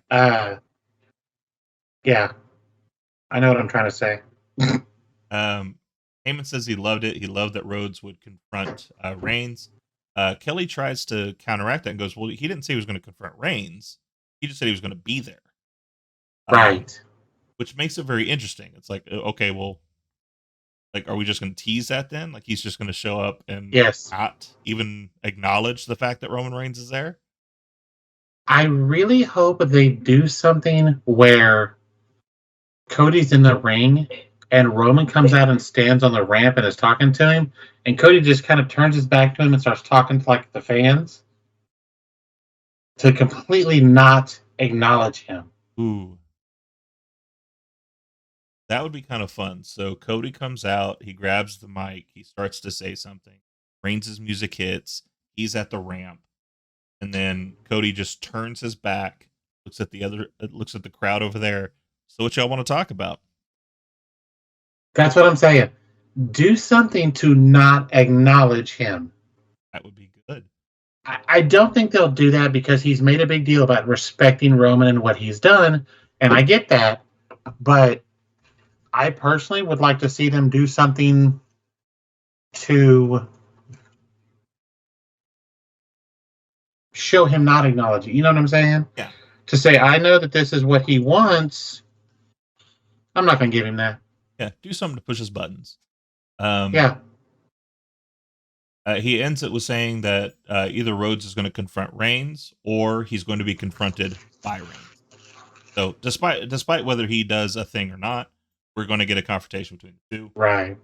I know what I'm trying to say. Heyman says he loved it. He loved that Rhodes would confront Reigns. Kelly tries to counteract that and goes, well, he didn't say he was going to confront Reigns. He just said he was going to be there. Right. Which makes it very interesting. It's like, okay, well, like, are we just going to tease that then? Like, he's just going to show up and not even acknowledge the fact that Roman Reigns is there? I really hope they do something where Cody's in the ring and Roman comes out and stands on the ramp and is talking to him, and Cody just kind of turns his back to him and starts talking to like the fans to completely not acknowledge him. Ooh. That would be kind of fun. So Cody comes out, he grabs the mic, he starts to say something. Reigns' music hits, he's at the ramp, and then Cody just turns his back, looks at the crowd over there. So what y'all want to talk about? That's what I'm saying. Do something to not acknowledge him. That would be good. I don't think they'll do that because he's made a big deal about respecting Roman and what he's done, and I get that, but I personally would like to see them do something to show him not acknowledging. You know what I'm saying? Yeah. To say, I know that this is what he wants. I'm not going to give him that. Yeah, do something to push his buttons. Yeah. He ends it with saying that either Rhodes is going to confront Reigns or he's going to be confronted by Reigns. So despite whether he does a thing or not, we're going to get a confrontation between the two. Right.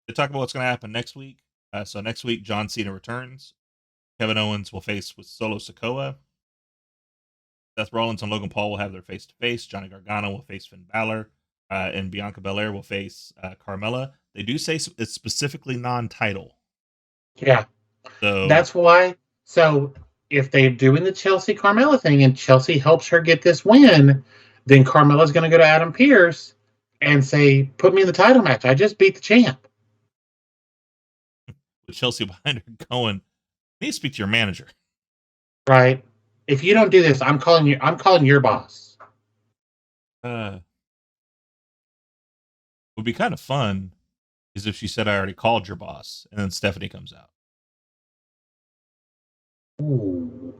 They talk about what's going to happen next week. So next week, John Cena returns. Kevin Owens will face with Solo Sikoa. Seth Rollins and Logan Paul will have their face-to-face. Johnny Gargano will face Finn Balor. And Bianca Belair will face Carmella. They do say it's specifically non-title. Yeah. So that's why. So if they're doing the Chelsea Carmella thing and Chelsea helps her get this win, then Carmella's going to go to Adam Pearce and say, put me in the title match. I just beat the champ. With Chelsea behind her going, you need to speak to your manager. Right. If you don't do this, I'm calling your boss. Would be kind of fun is if she said, I already called your boss, and then Stephanie comes out. Ooh.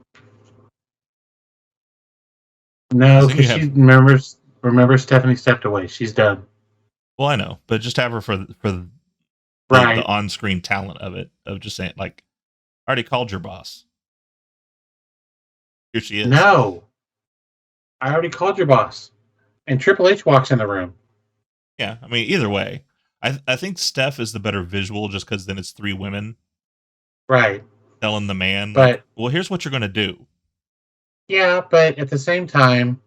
No, because she remember Stephanie stepped away. She's done. Well, I know, but just have her for the on-screen talent of it, of just saying, like, I already called your boss. Here she is. No. I already called your boss. And Triple H walks in the room. Yeah, I mean, either way. I think Steph is the better visual just because then it's three women. Right. Telling the man, but, like, well, here's what you're going to do. Yeah, but at the same time,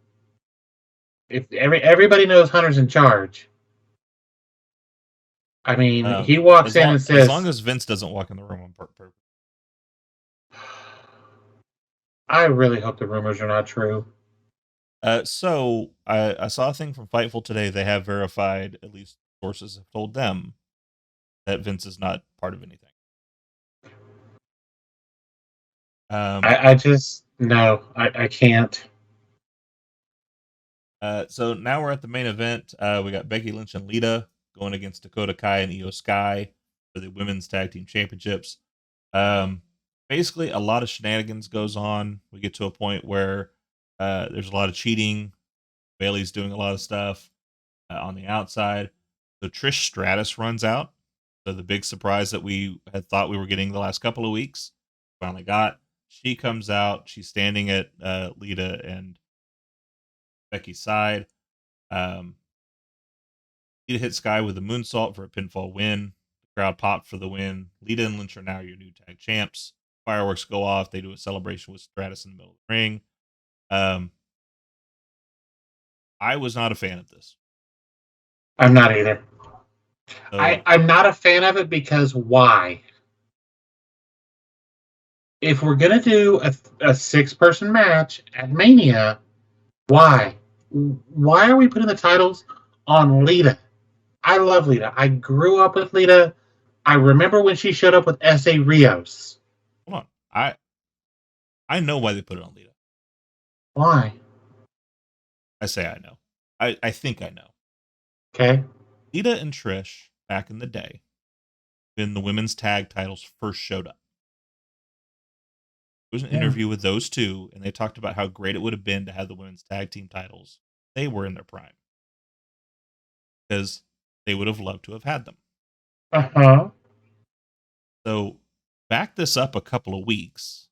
if everybody knows Hunter's in charge. I mean, he walks in and says... As long as Vince doesn't walk in the room on purpose. I really hope the rumors are not true. So I saw a thing from Fightful today. They have verified, at least sources have told them, that Vince is not part of anything. No, I can't. So now we're at the main event. We got Becky Lynch and Lita going against Dakota Kai and Io Sky for the women's tag team championships. Basically, a lot of shenanigans goes on. We get to a point where there's a lot of cheating. Bailey's doing a lot of stuff on the outside. So Trish Stratus runs out. So the big surprise that we had thought we were getting the last couple of weeks, finally got. She comes out. She's standing at Lita and Becky's side. Lita hit Sky with a moonsault for a pinfall win. The crowd popped for the win. Lita and Lynch are now your new tag champs. Fireworks go off. They do a celebration with Stratus in the middle of the ring. I was not a fan of this. I'm not either. So, I'm not a fan of it because why? If we're going to do a 6-person match at Mania, why? Why are we putting the titles on Lita? I love Lita. I grew up with Lita. I remember when she showed up with S.A. Rios. hold on. I know why they put it on Lita. Why? I say I know. I think I know. Okay. Lita and Trish, back in the day, when the women's tag titles first showed up, there was an interview with those two, and they talked about how great it would have been to have the women's tag team titles. They were in their prime. Because they would have loved to have had them. Uh-huh. So, back this up a couple of weeks.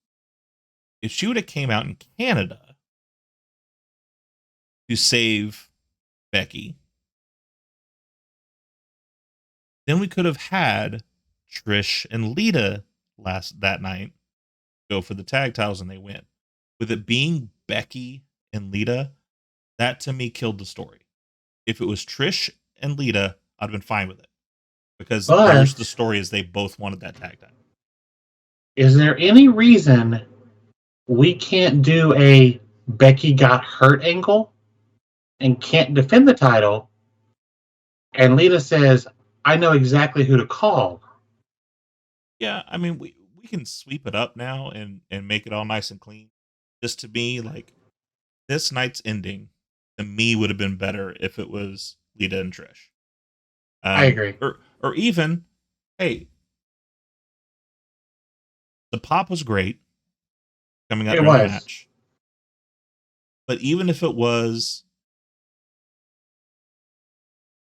If she would have came out in Canada to save Becky, then we could have had Trish and Lita that night go for the tag titles and they win. With it being Becky and Lita, that to me killed the story. If it was Trish and Lita, I'd have been fine with it. Because there's the story is they both wanted that tag title. Is there any reason we can't do a Becky got hurt angle and can't defend the title? And Lita says, I know exactly who to call. Yeah, I mean, we can sweep it up now and make it all nice and clean. Just to me, like, this night's ending, to me, would have been better if it was Lita and Trish. I agree. Or even, hey, the pop was great coming out during the match. But even if it was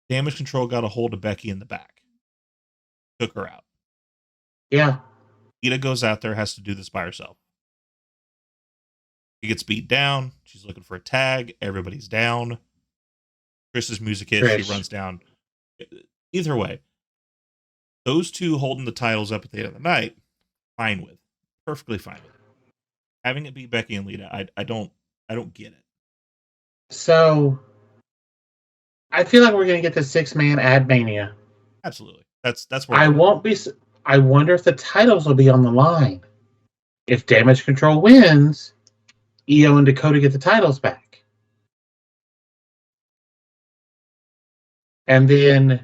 Damage Control got a hold of Becky in the back, took her out. Yeah. Lita goes out there, has to do this by herself. She gets beat down. She's looking for a tag. Everybody's down. Trish's music hits. She runs down. Either way, those two holding the titles up at the end of the night, fine with. Perfectly fine with. Having it be Becky and Lita, I don't get it. So I feel like we're going to get the 6-man ad Mania. Absolutely. That's where I won't be. I wonder if the titles will be on the line. If Damage Control wins, Io and Dakota get the titles back. And then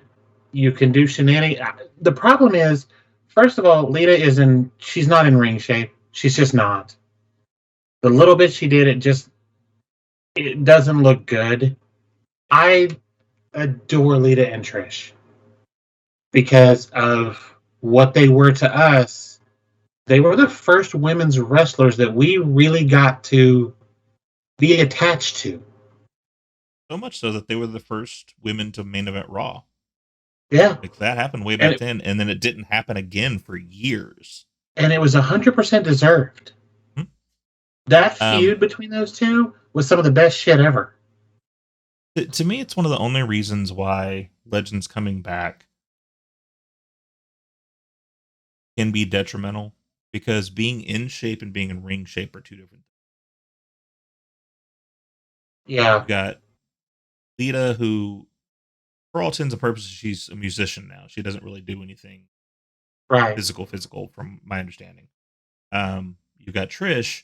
you can do shenanigans. The problem is, first of all, Lita she's not in ring shape. She's just not. The little bit she did, it doesn't look good. I adore Lita and Trish because of what they were to us. They were the first women's wrestlers that we really got to be attached to. So much so that they were the first women to main event Raw. Yeah. Like that happened way back then, and then it didn't happen again for years. And it was 100% deserved. Mm-hmm. That feud between those two was some of the best shit ever. To me, it's one of the only reasons why Legends coming back can be detrimental, because being in shape and being in ring shape are two different things. Yeah. You've got Lita, who, for all intents and purposes, she's a musician now. She doesn't really do anything physical, from my understanding. You've got Trish,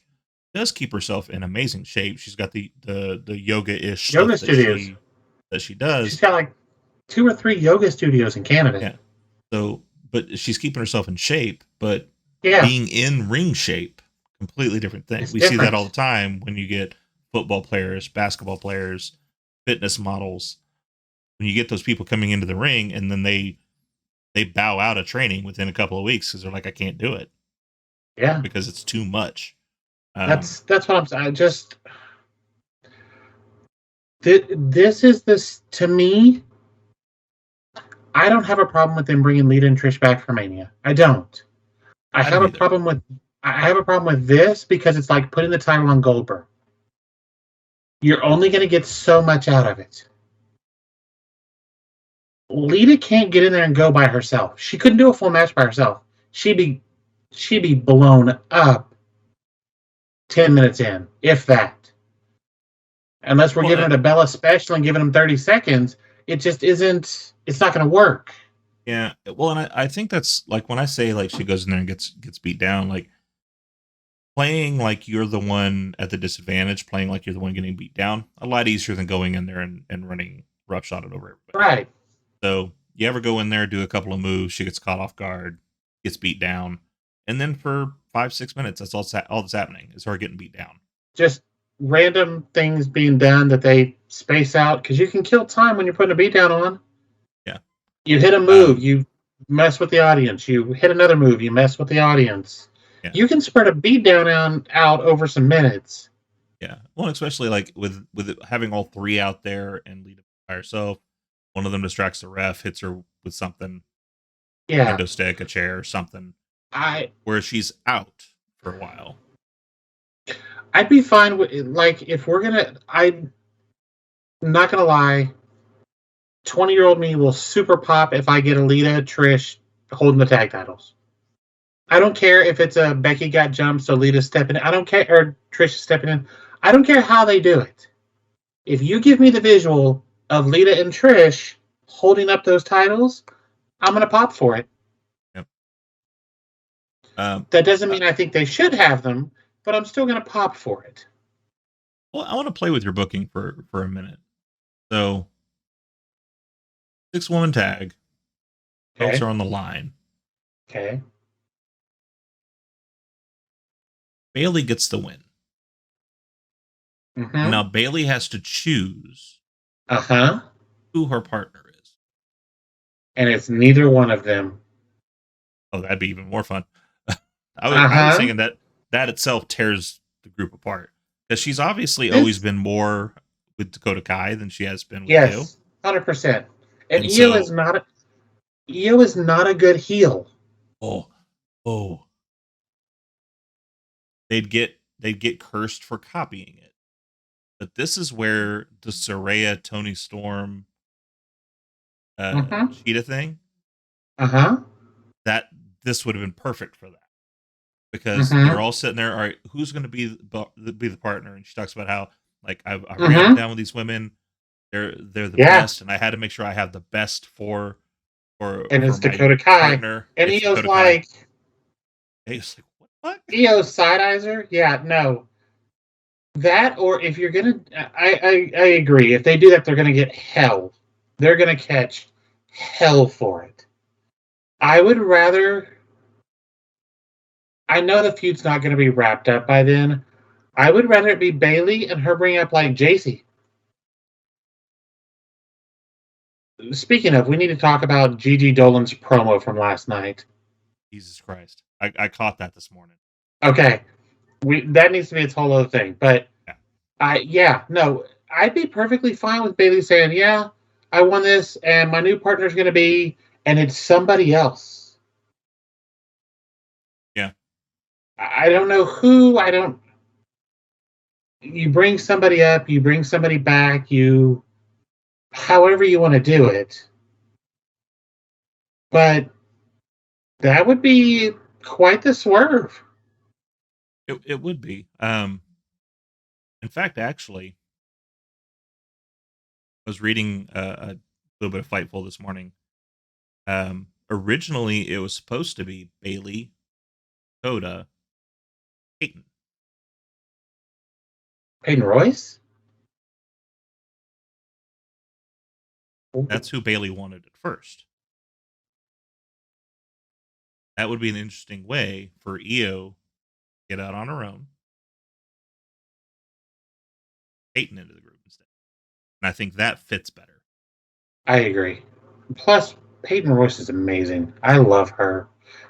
does keep herself in amazing shape. She's got the yoga-ish yoga studios that she does. She's got like 2 or 3 yoga studios in Canada. Yeah. So, but she's keeping herself in shape, but yeah, being in ring shape Completely different thing. It's We see that different. all the time when you get football players, basketball players, fitness models. When you get those people coming into the ring and then they bow out of training within a couple of weeks because they're like, I can't do it Yeah, because it's too much. that's what I'm saying. I just this is this to me. I don't have a problem with them bringing Lita and Trish back for Mania. I don't. I don't either. I have a problem with this because it's like putting the title on Goldberg. You're only going to get so much out of it. Lita can't get in there and go by herself. She couldn't do a full match by herself. She'd be blown up 10 minutes in, if that. Unless we're giving it a Bella special and giving them 30 seconds, it just isn't. It's not going to work. Yeah, well, and I think that's like when I say like she goes in there and gets beat down, like playing like you're the one at the disadvantage, playing like you're the one getting beat down, a lot easier than going in there and running roughshod it over everybody. Right. So you ever go in there, do a couple of moves, she gets caught off guard, gets beat down, and then for 5-6 minutes, that's all that's happening is her getting beat down. Just random things being done that they space out because you can kill time when you're putting a beat down on. Yeah. You hit a move, you mess with the audience. You hit another move, you mess with the audience. Yeah. You can spread a beat down out over some minutes. Yeah. Well, especially like with having all three out there and Lita by herself, one of them distracts the ref, hits her with something. Yeah. Window stick, a chair, or something. Where she's out for a while. I'd be fine with like if we're gonna. I'm not gonna lie. 20-year-old me will super pop if I get a Lita, Trish holding the tag titles. I don't care if it's a Becky got jumped, so Lita's stepping in. I don't care, or Trish is stepping in. I don't care how they do it. If you give me the visual of Lita and Trish holding up those titles, I'm gonna pop for it. Yep. That doesn't mean I think they should have them, but I'm still gonna pop for it. Well, I want to play with your booking for a minute. So 6-woman tag. Belts are on the line. Okay. Bayley gets the win. Mm-hmm. Now Bayley has to choose who her partner is. And it's neither one of them. Oh, that'd be even more fun. I was thinking that itself tears the group apart. Because she's obviously always been more with Dakota Kai than she has been with Io. Yes, 100%. And Io is not a good heel. Oh. They'd get cursed for copying it. But this is where the Saraya Tony Storm Cheetah thing. That this would have been perfect for that. Because they're all sitting there, all right, who's going to be the partner? And she talks about how like I ran down with these women. They're the best, and I had to make sure I have the best for it's Dakota Kai. Partner. And Io's like, what? Io side eyes her? Yeah, no. That, or if you're gonna, I agree. If they do that, they're gonna get hell. They're gonna catch hell for it. I would rather. I know the feud's not gonna be wrapped up by then. I would rather it be Bayley and her bring up like JC. Speaking of, we need to talk about Gigi Dolan's promo from last night. Jesus Christ. I caught that this morning. Okay. That needs to be its whole other thing. But I'd be perfectly fine with Bayley saying, yeah, I won this and my new partner's going to be, and it's somebody else. Yeah. I don't know who, you bring somebody up, you bring somebody back, however you want to do it. But that would be quite the swerve. It would be. In fact, actually, I was reading a little bit of Fightful this morning. Originally, it was supposed to be Bayley, Dakota, Peyton Royce? That's who Bayley wanted at first. That would be an interesting way for Io to get out on her own. Peyton into the group instead. And I think that fits better. I agree. Plus, Peyton Royce is amazing. I love her.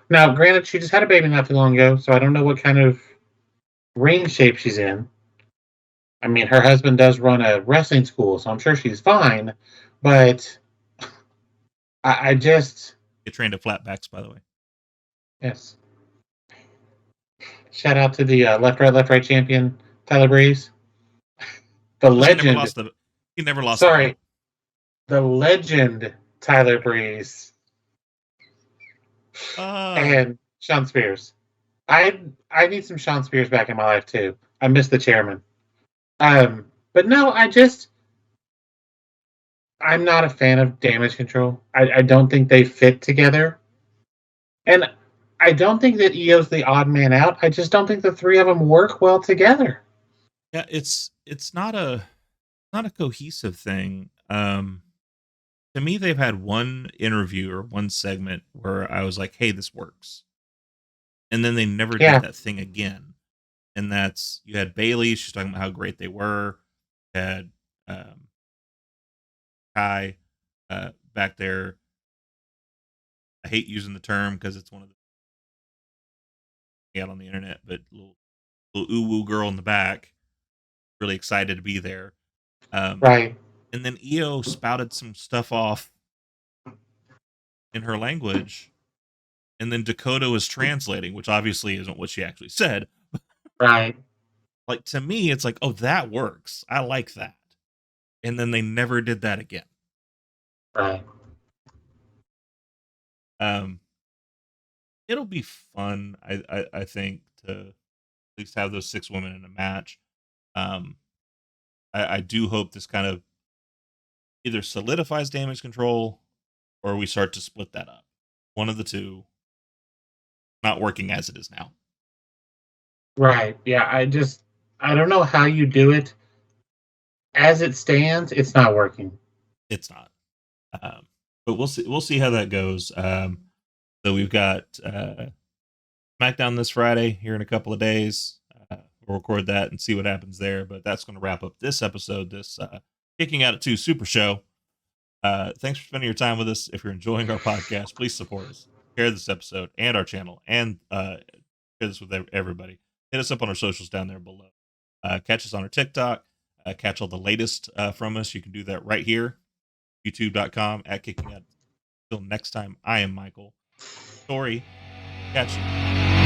Now, granted, she just had a baby not too long ago, so I don't know what kind of ring shape she's in. I mean, her husband does run a wrestling school, so I'm sure she's fine. But I just... Get trained at flatbacks, by the way. Yes. Shout out to the left, right champion, Tyler Breeze. The legend. He never lost. Sorry. The legend, Tyler Breeze. And Sean Spears. I need some Sean Spears back in my life, too. I miss the chairman. But no, I'm not a fan of Damage Control. I don't think they fit together. And I don't think that Io's the odd man out. I just don't think the three of them work well together. Yeah, it's not a cohesive thing. To me, they've had one interview or one segment where I was like, "Hey, this works," and then they never did that thing again. And that's, you had Bailey. She's talking about how great they were. You had Kai back there. I hate using the term because it's one of the out on the internet, but little ooh woo girl in the back, really excited to be there. Right. And then Io spouted some stuff off in her language, and then Dakota was translating, which obviously isn't what she actually said. Right. Like, to me, it's like, oh, that works. I like that. And then they never did that again. Right. It'll be fun, I think, to at least have those 6 women in a match. I do hope this kind of either solidifies Damage Control or we start to split that up. One of the two. Not working as it is now. Right. Yeah, I don't know how you do it. As it stands, it's not working. It's not. But we'll see how that goes. So we've got SmackDown this Friday here in a couple of days. We'll record that and see what happens there. But that's going to wrap up this episode, this Kicking Out at 2 Super Show. Thanks for spending your time with us. If you're enjoying our podcast, please support us. Share this episode and our channel, and share this with everybody. Hit us up on our socials down there below. Catch us on our TikTok. Catch all the latest from us. You can do that right here. YouTube.com @Kicking Out. Until next time, I am Michael. Tori, catch you.